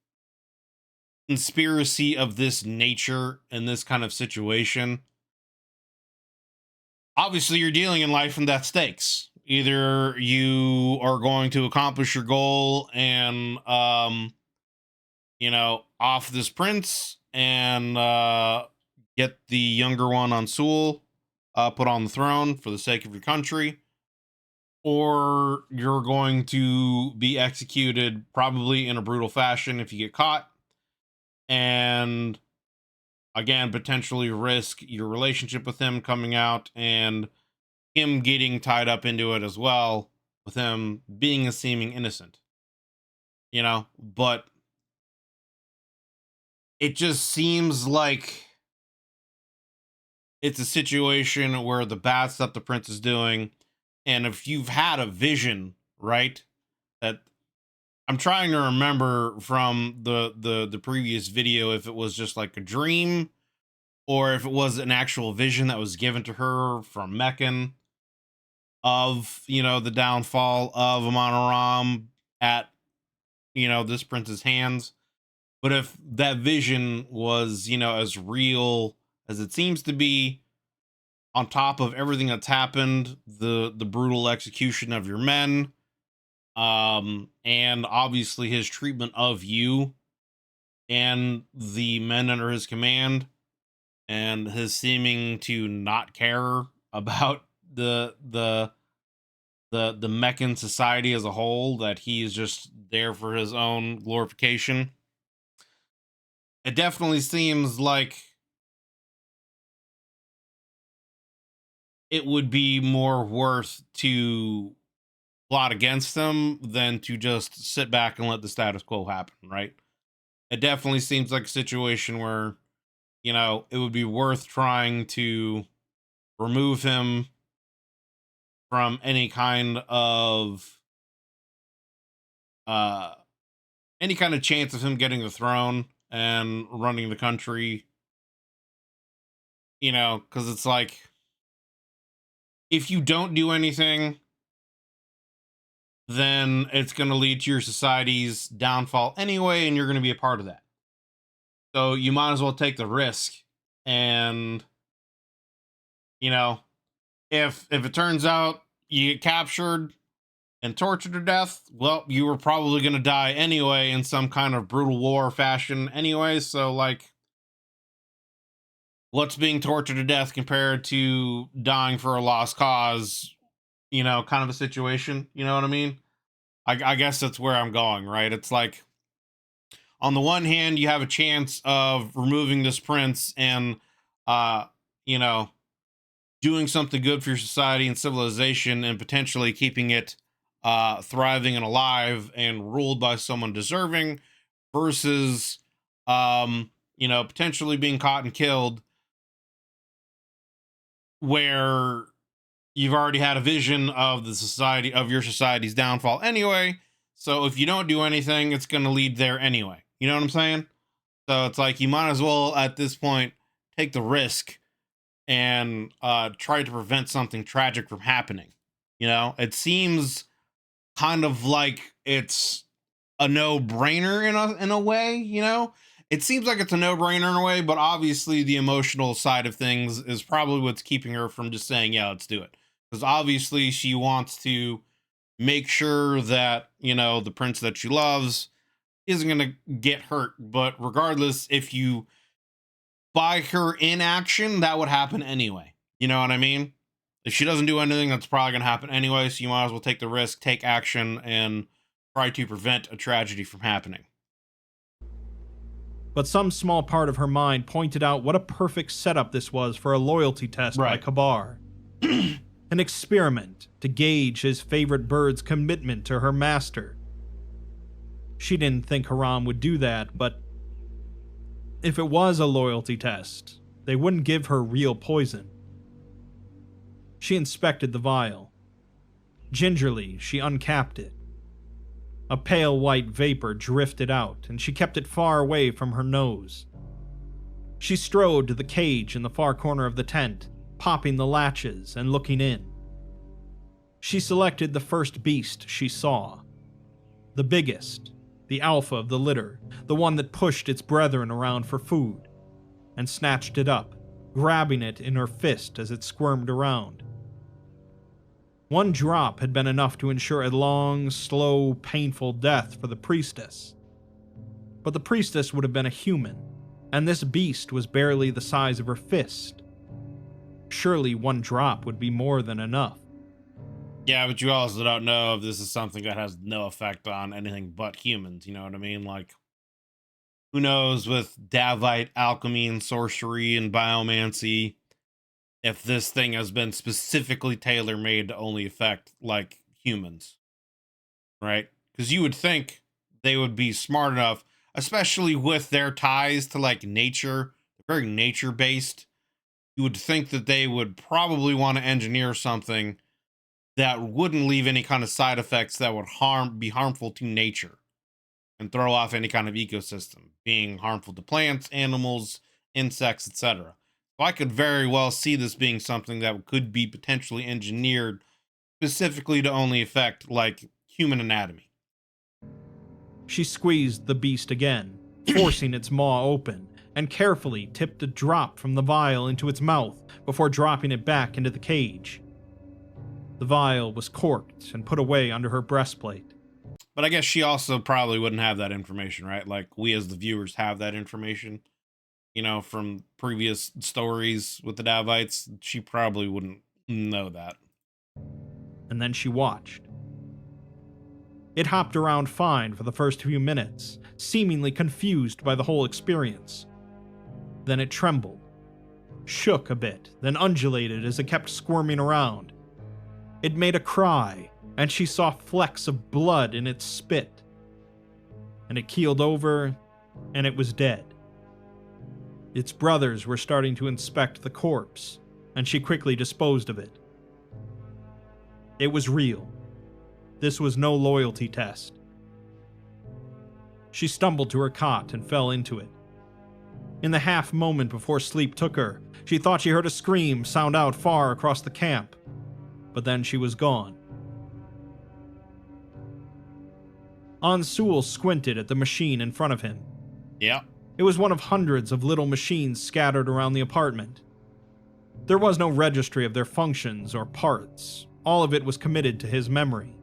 conspiracy of this nature in this kind of situation. Obviously, you're dealing in life and death stakes. Either you are going to accomplish your goal and off this prince and get the younger one on Sewell put on the throne for the sake of your country, or you're going to be executed probably in a brutal fashion if you get caught, and again, potentially risk your relationship with him coming out and him getting tied up into it as well, with him being a seeming innocent, but it just seems like it's a situation where the bad stuff the prince is doing, and if you've had a vision, right, that I'm trying to remember from the previous video, if it was just like a dream or if it was an actual vision that was given to her from Meccan of, the downfall of Amon at, this prince's hands. But if that vision was, as real as it seems to be, on top of everything that's happened, the brutal execution of your men, and obviously his treatment of you and the men under his command, and his seeming to not care about the Meccan society as a whole, that he is just there for his own glorification. It definitely seems like it would be more worth to plot against them than to just sit back and let the status quo happen, right? It definitely seems like a situation where, it would be worth trying to remove him from uh any kind of chance of him getting the throne and running the country, because it's like, if you don't do anything, then it's going to lead to your society's downfall anyway, and you're going to be a part of that. So you might as well take the risk. And, if it turns out you get captured and tortured to death, well, you were probably going to die anyway in some kind of brutal war fashion anyway. So, like, what's being tortured to death compared to dying for a lost cause, kind of a situation? You know what I mean? I guess that's where I'm going, right? It's like, on the one hand, you have a chance of removing this prince and, uh, you know, doing something good for your society and civilization, and potentially keeping it thriving and alive and ruled by someone deserving, versus, potentially being caught and killed, where you've already had a vision of your society's downfall anyway. So if you don't do anything, it's going to lead there anyway. You know what I'm saying? So it's like, you might as well at this point take the risk and try to prevent something tragic from happening. You know, it seems kind of like it's a no-brainer in a way, you know? It seems like it's a no-brainer in a way, but obviously the emotional side of things is probably what's keeping her from just saying, yeah, let's do it. Because obviously she wants to make sure that, you know, the prince that she loves isn't going to get hurt. But regardless, if you buy her in action, that would happen anyway. You know what I mean? If she doesn't do anything, that's probably going to happen anyway. So you might as well take the risk, take action, and try to prevent a tragedy from happening. But some small part of her mind pointed out what a perfect setup this was for a loyalty test by Right. Kabar. An experiment to gauge his favorite bird's commitment to her master. She didn't think Haram would do that, but if it was a loyalty test, they wouldn't give her real poison. She inspected the vial. Gingerly, she uncapped it. A pale white vapor drifted out, and she kept it far away from her nose. She strode to the cage in the far corner of the tent, popping the latches and looking in. She selected the first beast she saw. The biggest, the alpha of the litter, the one that pushed its brethren around for food, and snatched it up, grabbing it in her fist as it squirmed around. One drop had been enough to ensure a long, slow, painful death for the priestess. But the priestess would have been a human, and this beast was barely the size of her fist. Surely one drop would be more than enough. Yeah, but you also don't know if this is something that has no effect on anything but humans. You know what I mean? Like, who knows with Davite alchemy and sorcery and biomancy, if this thing has been specifically tailor-made to only affect, like, humans, right? Because you would think they would be smart enough, especially with their ties to, like, nature, very nature-based. You would think that they would probably want to engineer something that wouldn't leave any kind of side effects that would be harmful to nature and throw off any kind of ecosystem, being harmful to plants, animals, insects, etc. So I could very well see this being something that could be potentially engineered specifically to only affect, like, human anatomy. She squeezed the beast again, forcing its maw open, and carefully tipped a drop from the vial into its mouth before dropping it back into the cage. The vial was corked and put away under her breastplate. But I guess she also probably wouldn't have that information, right? Like, we as the viewers have that information, you know, from previous stories with the Davites. She probably wouldn't know that. And then she watched. It hopped around fine for the first few minutes, seemingly confused by the whole experience. Then it trembled, shook a bit, then undulated as it kept squirming around. It made a cry, and she saw flecks of blood in its spit. And it keeled over, and it was dead. Its brothers were starting to inspect the corpse, and she quickly disposed of it. It was real. This was no loyalty test. She stumbled to her cot and fell into it. In the half moment before sleep took her, she thought she heard a scream sound out far across the camp, but then she was gone. Ansul squinted at the machine in front of him. Yeah. It was one of hundreds of little machines scattered around the apartment. There was no registry of their functions or parts. All of it was committed to his memory.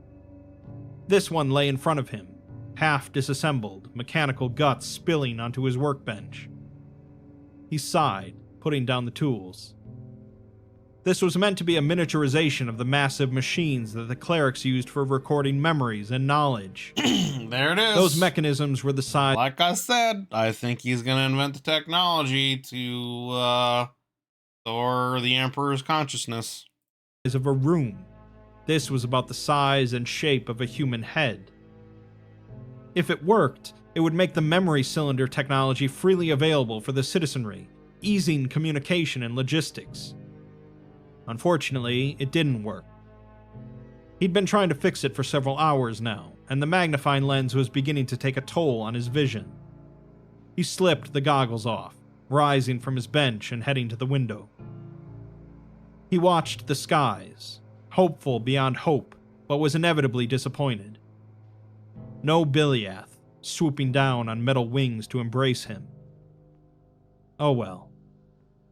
This one lay in front of him, half disassembled, mechanical guts spilling onto his workbench. He sighed, putting down the tools. This was meant to be a miniaturization of the massive machines that the clerics used for recording memories and knowledge. There it is. Those mechanisms were the size... Like I said, I think he's going to invent the technology to store the Emperor's consciousness. ...of a room. This was about the size and shape of a human head. If it worked, it would make the memory cylinder technology freely available for the citizenry, easing communication and logistics. Unfortunately, it didn't work. He'd been trying to fix it for several hours now, and the magnifying lens was beginning to take a toll on his vision. He slipped the goggles off, rising from his bench and heading to the window. He watched the skies, hopeful beyond hope, but was inevitably disappointed. No Biliath swooping down on metal wings to embrace him. Oh well.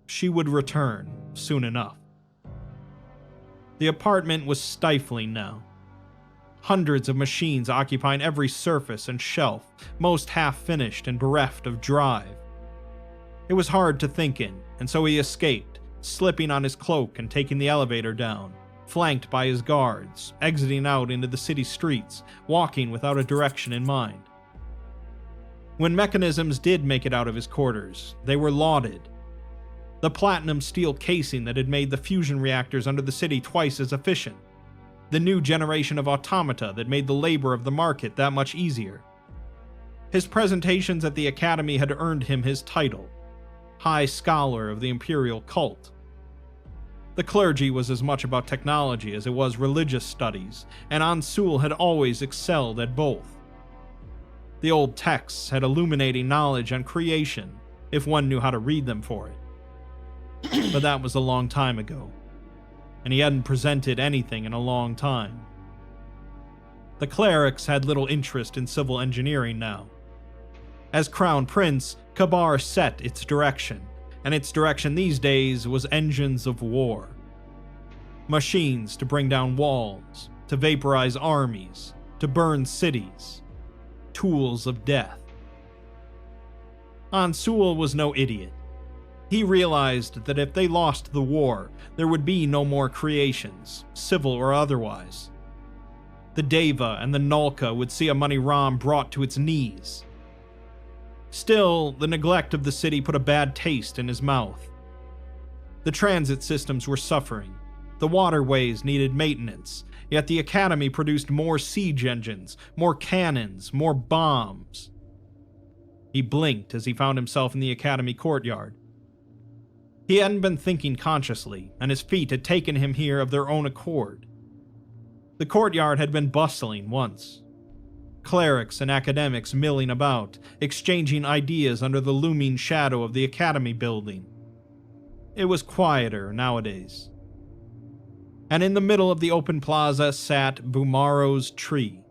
She would return soon enough. The apartment was stifling now. Hundreds of machines occupying every surface and shelf, most half-finished and bereft of drive. It was hard to think in, and so he escaped, slipping on his cloak and taking the elevator down, flanked by his guards, exiting out into the city streets, walking without a direction in mind. When mechanisms did make it out of his quarters, they were lauded. The platinum steel casing that had made the fusion reactors under the city twice as efficient. The new generation of automata that made the labor of the market that much easier. His presentations at the Academy had earned him his title, High Scholar of the Imperial Cult. The clergy was as much about technology as it was religious studies, and Ansul had always excelled at both. The old texts had illuminating knowledge on creation, if one knew how to read them for it. But that was a long time ago, and he hadn't presented anything in a long time. The clerics had little interest in civil engineering now. As Crown Prince, Kabar set its direction, and its direction these days was engines of war. Machines to bring down walls, to vaporize armies, to burn cities. Tools of death. Ansul was no idiot. He realized that if they lost the war, there would be no more creations, civil or otherwise. The Deva and the Nalka would see Amoni Ram brought to its knees. Still, the neglect of the city put a bad taste in his mouth. The transit systems were suffering. The waterways needed maintenance, yet the Academy produced more siege engines, more cannons, more bombs. He blinked as he found himself in the Academy courtyard. He hadn't been thinking consciously, and his feet had taken him here of their own accord. The courtyard had been bustling once. Clerics and academics milling about, exchanging ideas under the looming shadow of the Academy building. It was quieter nowadays. And in the middle of the open plaza sat Bumaro's tree.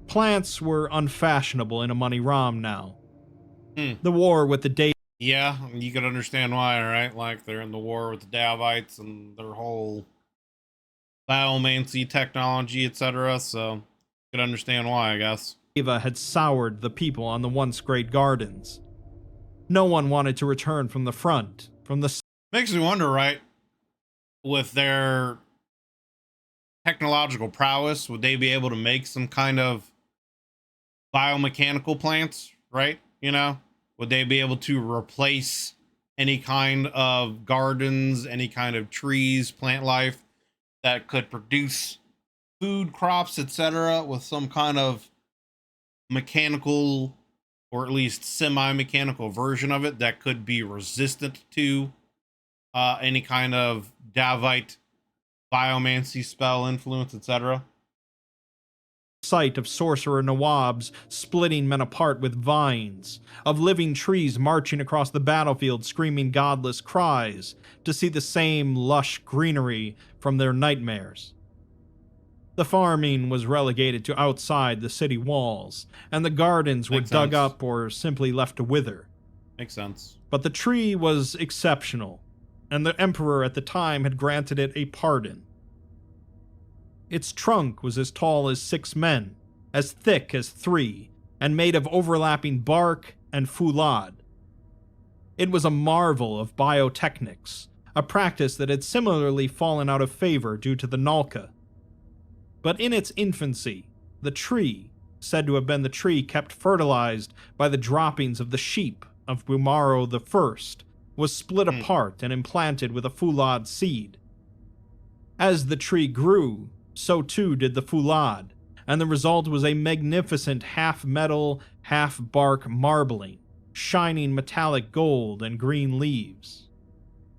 Plants were unfashionable in Amoni Ram now. The war with the Deva. Yeah, you could understand why, right? Like, they're in the war with the Davites and their whole biomancy technology, etc. So, you could understand why, I guess. Deva had soured the people on the once great gardens. No one wanted to return from the front, from the... Makes me wonder, right? With their technological prowess, would they be able to make some kind of biomechanical plants, right? You know? Would they be able to replace any kind of gardens, any kind of trees, plant life that could produce food, crops, etc., with some kind of mechanical or at least semi-mechanical version of it that could be resistant to any kind of Davite biomancy spell influence, etc.? Sight of sorcerer Nawabs splitting men apart with vines, of living trees marching across the battlefield screaming godless cries, to see the same lush greenery from their nightmares. The farming was relegated to outside the city walls, and the gardens were dug up or simply left to wither. Makes sense. But the tree was exceptional, and the emperor at the time had granted it a pardon. Its trunk was as tall as 6 men, as thick as 3, and made of overlapping bark and foulade. It was a marvel of biotechnics, a practice that had similarly fallen out of favor due to the Nalka. But in its infancy, the tree, said to have been the tree kept fertilized by the droppings of the sheep of Bumaro I, was split apart and implanted with a foulade seed. As the tree grew, so too did the foulade, and the result was a magnificent half-metal, half-bark marbling, shining metallic gold and green leaves.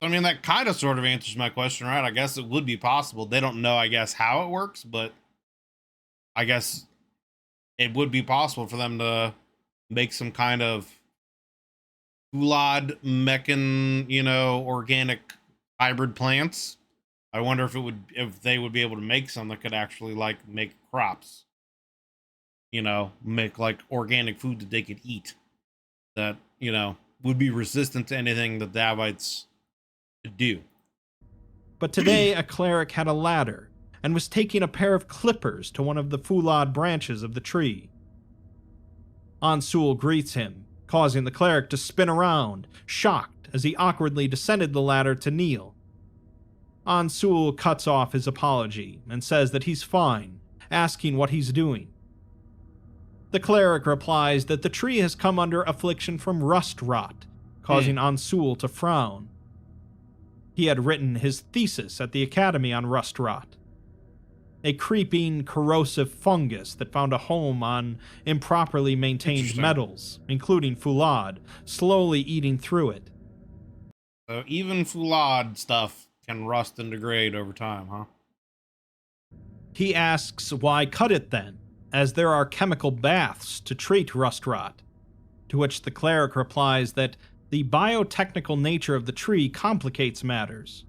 I mean, that kind of sort of answers my question, right? I guess it would be possible. They don't know, I guess, how it works, but I guess it would be possible for them to make some kind of Fulad mechan, organic hybrid plants. I wonder if they would be able to make some that could actually like make crops. Make like organic food that they could eat. That would be resistant to anything that the Davites could do. But today a cleric had a ladder and was taking a pair of clippers to one of the Fulad branches of the tree. Ansul greets him, causing the cleric to spin around, shocked as he awkwardly descended the ladder to kneel. Ansul cuts off his apology and says that he's fine, asking what he's doing. The cleric replies that the tree has come under affliction from rust rot, causing Ansul to frown. He had written his thesis at the academy on rust rot, a creeping, corrosive fungus that found a home on improperly maintained metals, including Fulad, slowly eating through it. So even Fulad stuff can rust and degrade over time, huh? He asks why cut it then, as there are chemical baths to treat rust rot, to which the cleric replies that the biotechnical nature of the tree complicates matters.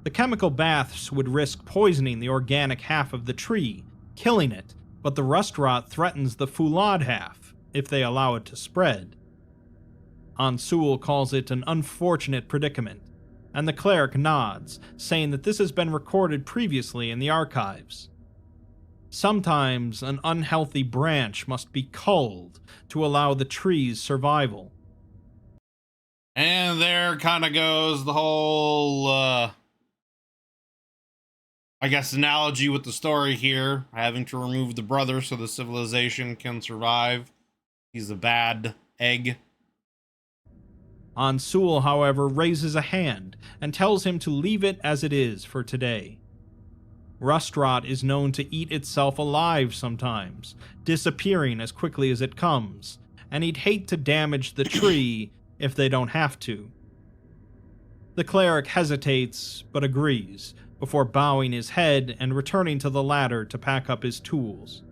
The chemical baths would risk poisoning the organic half of the tree, killing it, but the rust rot threatens the Fulad half, if they allow it to spread. Ansul calls it an unfortunate predicament, and the cleric nods, saying that this has been recorded previously in the archives. Sometimes an unhealthy branch must be culled to allow the tree's survival. And there kind of goes the whole, analogy with the story here. Having to remove the brother so the civilization can survive. He's a bad egg. Ansul, however, raises a hand and tells him to leave it as it is for today. Rust rot is known to eat itself alive sometimes, disappearing as quickly as it comes, and he'd hate to damage the tree if they don't have to. The cleric hesitates, but agrees, before bowing his head and returning to the ladder to pack up his tools.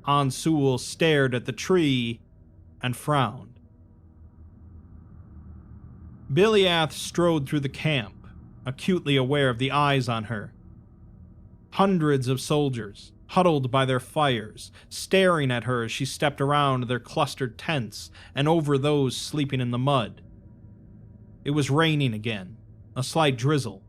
Ansul stared at the tree and frowned. Biliath strode through the camp, acutely aware of the eyes on her. Hundreds of soldiers, huddled by their fires, staring at her as she stepped around their clustered tents and over those sleeping in the mud. It was raining again, a slight drizzle.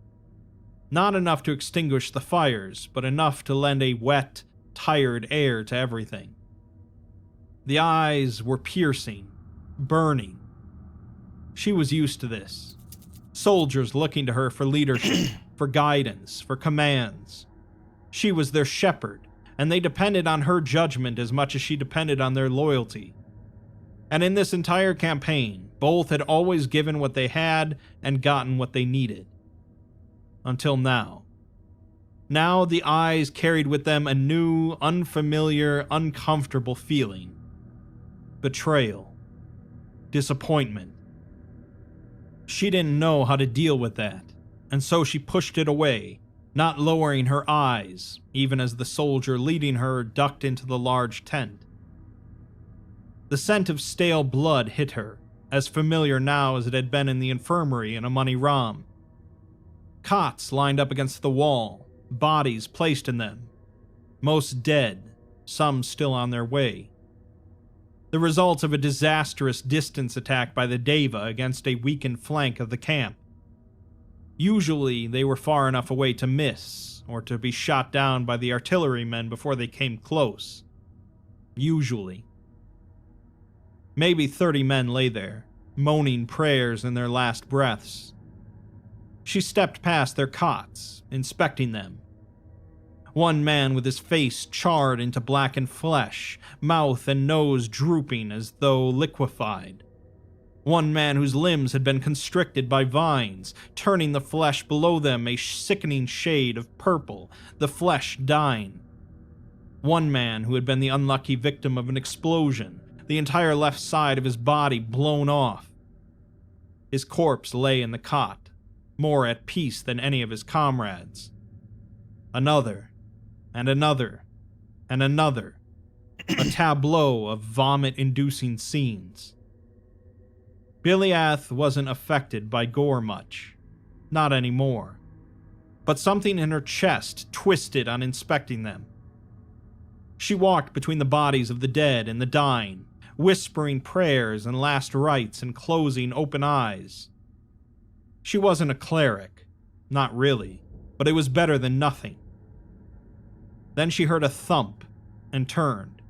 Not enough to extinguish the fires, but enough to lend a wet, tired air to everything. The eyes were piercing, burning. She was used to this. Soldiers looking to her for leadership, for guidance, for commands. She was their shepherd, and they depended on her judgment as much as she depended on their loyalty. And in this entire campaign, both had always given what they had and gotten what they needed. Until now. Now the eyes carried with them a new, unfamiliar, uncomfortable feeling. Betrayal. Disappointment. She didn't know how to deal with that, and so she pushed it away, not lowering her eyes, even as the soldier leading her ducked into the large tent. The scent of stale blood hit her, as familiar now as it had been in the infirmary in Amoni Ram. Cots lined up against the wall, bodies placed in them. Most dead, some still on their way. The results of a disastrous distance attack by the Deva against a weakened flank of the camp. Usually, they were far enough away to miss, or to be shot down by the artillerymen before they came close. Usually. Maybe 30 men lay there, moaning prayers in their last breaths. She stepped past their cots, inspecting them. One man with his face charred into blackened flesh, mouth and nose drooping as though liquefied. One man whose limbs had been constricted by vines, turning the flesh below them a sickening shade of purple, the flesh dying. One man who had been the unlucky victim of an explosion, the entire left side of his body blown off. His corpse lay in the cot, more at peace than any of his comrades. Another, and another, and another. A tableau of vomit-inducing scenes. Biliath wasn't affected by gore much. Not anymore. But something in her chest twisted on inspecting them. She walked between the bodies of the dead and the dying, whispering prayers and last rites and closing open eyes. She wasn't a cleric, not really, but it was better than nothing. Then she heard a thump and turned.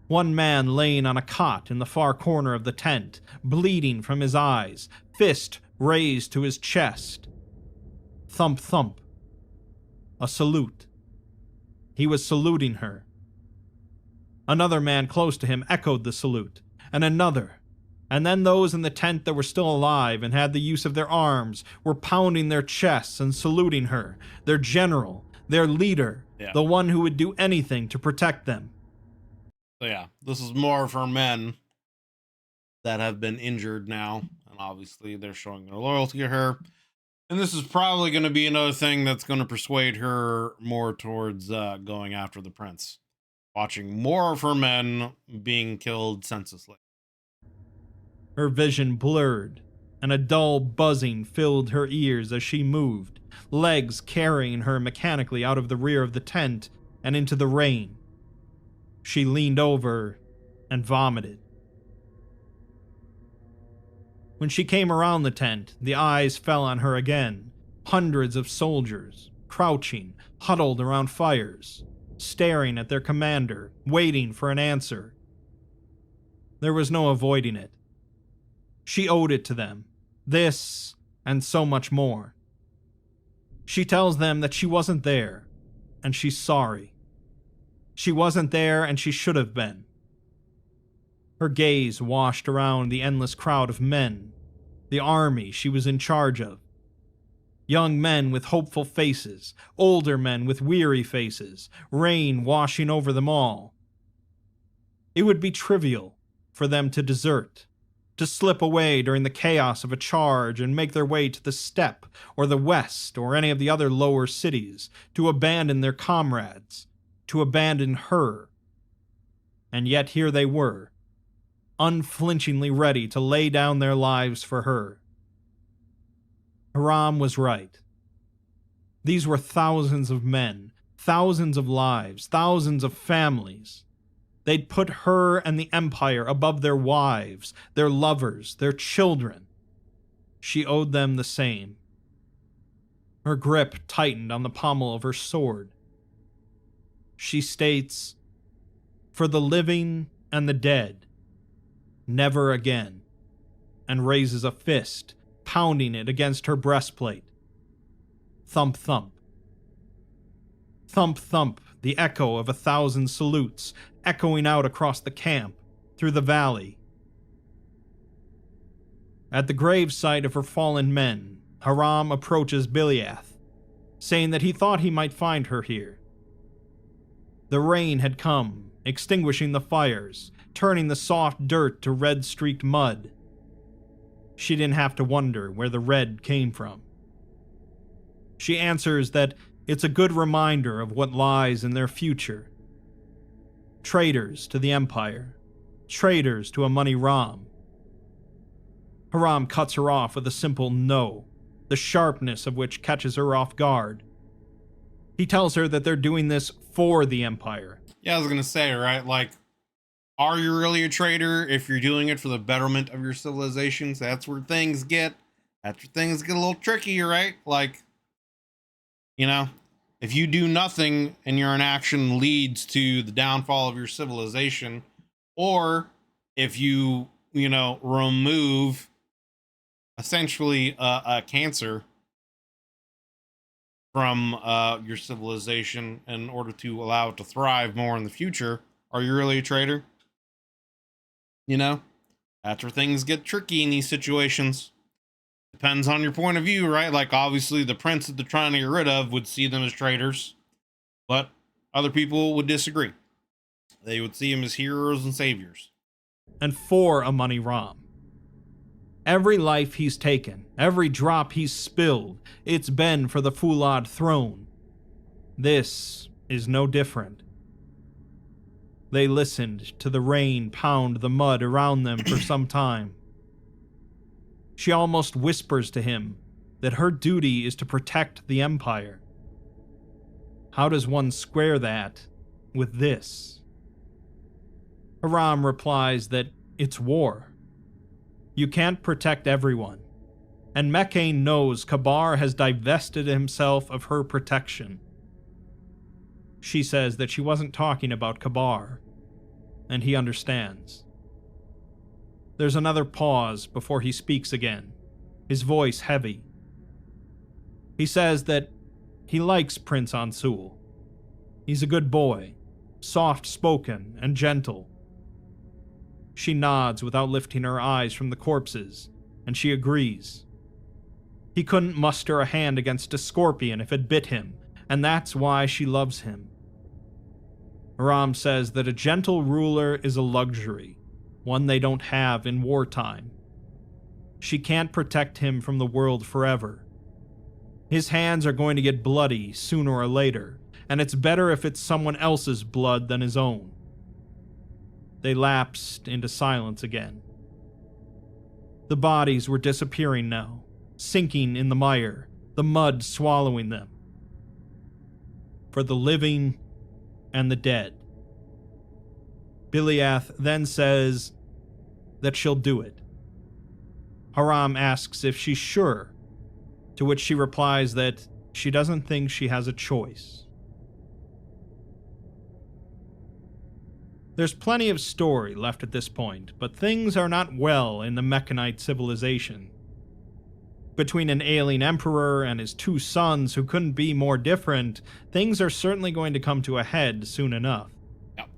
One man laying on a cot in the far corner of the tent, bleeding from his eyes, fist raised to his chest. Thump, thump. A salute. He was saluting her. Another man close to him echoed the salute, and another. And then those in the tent that were still alive and had the use of their arms were pounding their chests and saluting her, their general, their leader, the one who would do anything to protect them. So yeah, this is more of her men that have been injured now, and obviously they're showing their loyalty to her. And this is probably going to be another thing that's going to persuade her more towards going after the prince. Watching more of her men being killed senselessly. Her vision blurred, and a dull buzzing filled her ears as she moved, legs carrying her mechanically out of the rear of the tent and into the rain. She leaned over and vomited. When she came around the tent, the eyes fell on her again. Hundreds of soldiers, crouching, huddled around fires, staring at their commander, waiting for an answer. There was no avoiding it. She owed it to them, this and so much more. She tells them that she wasn't there, and she's sorry. She wasn't there, and she should have been. Her gaze washed around the endless crowd of men, the army she was in charge of. Young men with hopeful faces, older men with weary faces, rain washing over them all. It would be trivial for them to desert, to slip away during the chaos of a charge and make their way to the steppe or the west or any of the other lower cities, to abandon their comrades, to abandon her. And yet here they were, unflinchingly ready to lay down their lives for her. Hiram was right. These were thousands of men, thousands of lives, thousands of families. They'd put her and the Empire above their wives, their lovers, their children. She owed them the same. Her grip tightened on the pommel of her sword. She states, "For the living and the dead, never again," and raises a fist, pounding it against her breastplate. Thump, thump. Thump, thump, the echo of 1,000 salutes, echoing out across the camp, through the valley. At the gravesite of her fallen men, Hiram approaches Biliath, saying that he thought he might find her here. The rain had come, extinguishing the fires, turning the soft dirt to red-streaked mud. She didn't have to wonder where the red came from. She answers that it's a good reminder of what lies in their future. Traitors to the Empire. Traitors to Amoni Ram. Hiram cuts her off with a simple no, the sharpness of which catches her off guard. He tells her that they're doing this for the Empire. Yeah, I was gonna say, right? Like, are you really a traitor if you're doing it for the betterment of your civilizations? That's where things get a little tricky, right? Like, you know, if you do nothing and your inaction leads to the downfall of your civilization, or if you remove essentially a cancer from your civilization in order to allow it to thrive more in the future, are you really a traitor? You know, that's where things get tricky in these situations. Depends on your point of view, right? Like, obviously, the prince that they're trying to get rid of would see them as traitors, but other people would disagree. They would see them as heroes and saviors. And for Amoni Ram. Every life he's taken, every drop he's spilled, it's been for the Fulad throne. This is no different. They listened to the rain pound the mud around them for some time. She almost whispers to him that her duty is to protect the Empire. How does one square that with this? Hiram replies that it's war. You can't protect everyone, and Mecane knows Kabar has divested himself of her protection. She says that she wasn't talking about Kabar, and he understands. There's another pause before he speaks again, his voice heavy. He says that he likes Prince Ansul. He's a good boy, soft-spoken and gentle. She nods without lifting her eyes from the corpses, and she agrees. He couldn't muster a hand against a scorpion if it bit him, and that's why she loves him. Hiram says that a gentle ruler is a luxury, one they don't have in wartime. She can't protect him from the world forever. His hands are going to get bloody sooner or later, and it's better if it's someone else's blood than his own. They lapsed into silence again. The bodies were disappearing now, sinking in the mire, the mud swallowing them. For the living and the dead. Biliath then says that she'll do it. Hiram asks if she's sure, to which she replies that she doesn't think she has a choice. There's plenty of story left at this point, but things are not well in the Mechanite civilization. Between an alien emperor and his two sons who couldn't be more different, things are certainly going to come to a head soon enough. Yep.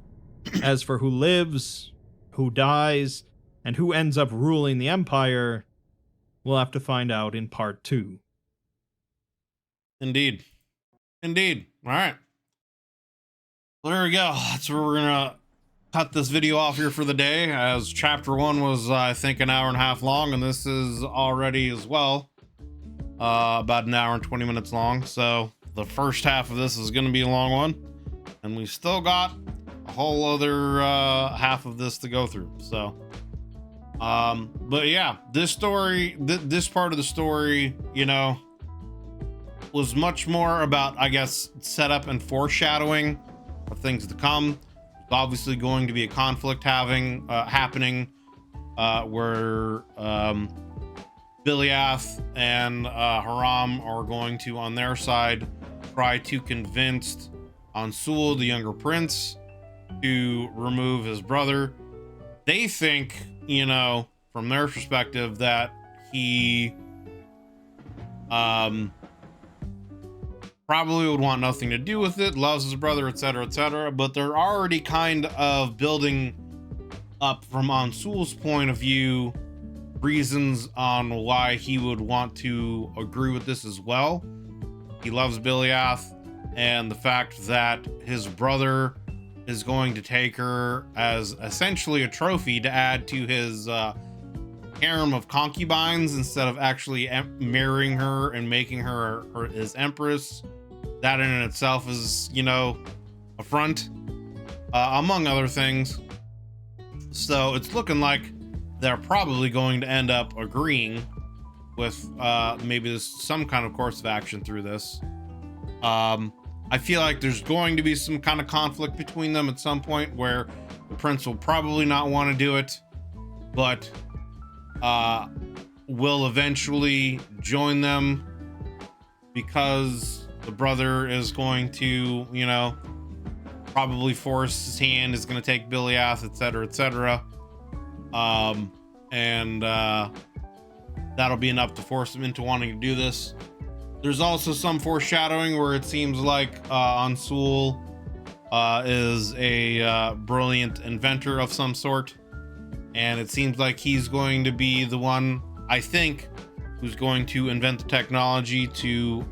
As for who lives, who dies, and who ends up ruling the Empire, we'll have to find out in part 2. Indeed. Indeed. All right. Well, there we go. That's where we're going to cut this video off here for the day, as chapter 1 was, I think, an hour and a half long, and this is already as well about an hour and 20 minutes long. So the first half of this is going to be a long one, and we still got a whole other half of this to go through. So but yeah, this story, this part of the story, you know, was much more about, I guess, setup and foreshadowing of things to come. There's obviously going to be a conflict happening where Biliath and Hiram are going to, on their side, try to convince Ansul, the younger prince, to remove his brother. They think, you know, from their perspective, that he probably would want nothing to do with it, loves his brother, etc., etc. But they're already kind of building up, from Ansul's point of view, reasons on why he would want to agree with this as well. He loves Biliath, and the fact that his brother is going to take her as essentially a trophy to add to his harem of concubines instead of actually marrying her and making her his empress. That in itself is, you know, a front, among other things. So it's looking like they're probably going to end up agreeing with maybe there's some kind of course of action through this. I feel like there's going to be some kind of conflict between them at some point where the prince will probably not want to do it, but will eventually join them because the brother is going to, you know, probably force his hand, is going to take Biliath, etc., etc. And that'll be enough to force him into wanting to do this. There's also some foreshadowing where it seems like Ansul is a brilliant inventor of some sort, and it seems like he's going to be the one, I think, who's going to invent the technology to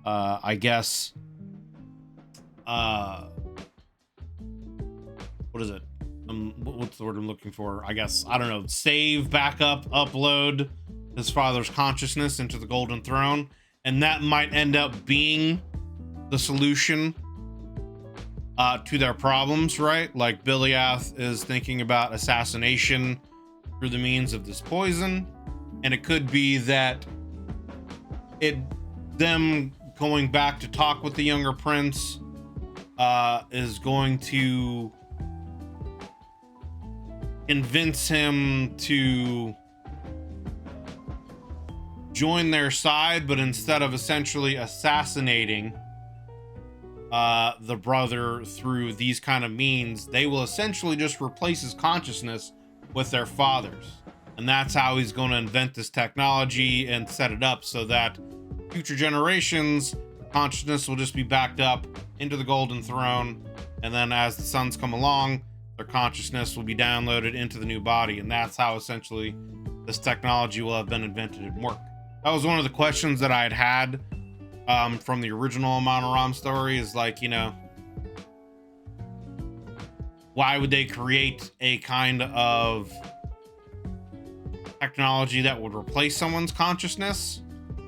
I guess what is it, what's the word I'm looking for, I guess, I don't know, save, backup, upload his father's consciousness into the Golden Throne, and that might end up being the solution to their problems, right? Like Biliath is thinking about assassination through the means of this poison. And it could be that them going back to talk with the younger prince is going to convince him to join their side, but instead of essentially assassinating the brother through these kind of means, they will essentially just replace his consciousness with their father's. And that's how he's going to invent this technology and set it up so that future generations, consciousness will just be backed up into the Golden Throne, and then as the sons come along, their consciousness will be downloaded into the new body, and that's how essentially this technology will have been invented and work. That was one of the questions that I had from the original Amon Ram story, is like, you know, why would they create a kind of technology that would replace someone's consciousness?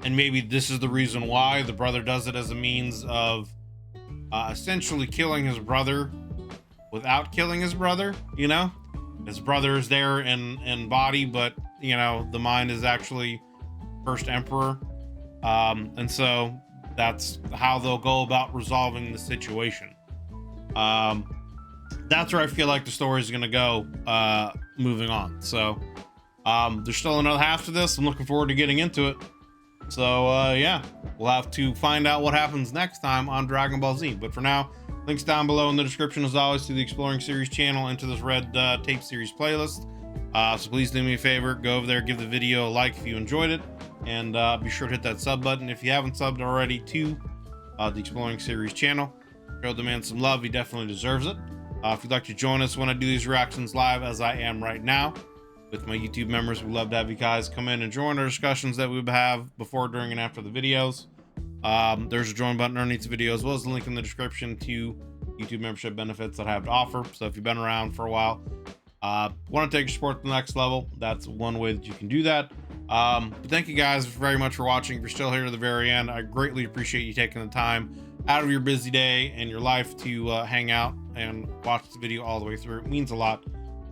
And maybe this is the reason why the brother does it, as a means of essentially killing his brother without killing his brother. You know, his brother is there in body, but you know, the mind is actually first emperor. And so that's how they'll go about resolving the situation. That's where I feel like the story is going to go moving on. So there's still another half to this. I'm looking forward to getting into it. So yeah, we'll have to find out what happens next time on Dragon Ball Z. But for now, links down below in the description as always to the Exploring Series channel and to this Red Tape Series playlist. So please do me a favor, go over there, give the video a like if you enjoyed it, and be sure to hit that sub button if you haven't subbed already to the Exploring Series channel. Show the man some love, he definitely deserves it. If you'd like to join us when I do these reactions live, as I am right now with my YouTube members, we'd love to have you guys come in and join our discussions that we have before, during, and after the videos. There's a join button underneath the video, as well as a link in the description to YouTube membership benefits that I have to offer. So if you've been around for a while, want to take your sport to the next level, that's one way that you can do that. But thank you guys very much for watching. If you're still here to the very end, I greatly appreciate you taking the time out of your busy day and your life to hang out and watch the video all the way through. It means a lot.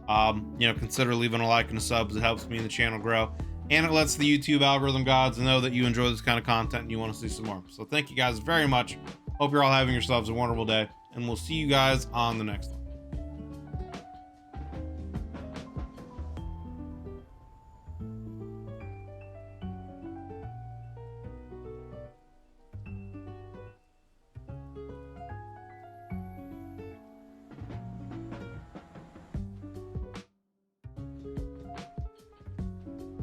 You know, consider leaving a like and a sub. It helps me and the channel grow, and it lets the YouTube algorithm gods know that you enjoy this kind of content and you want to see some more. So thank you guys very much. Hope you're all having yourselves a wonderful day, and we'll see you guys on the next one.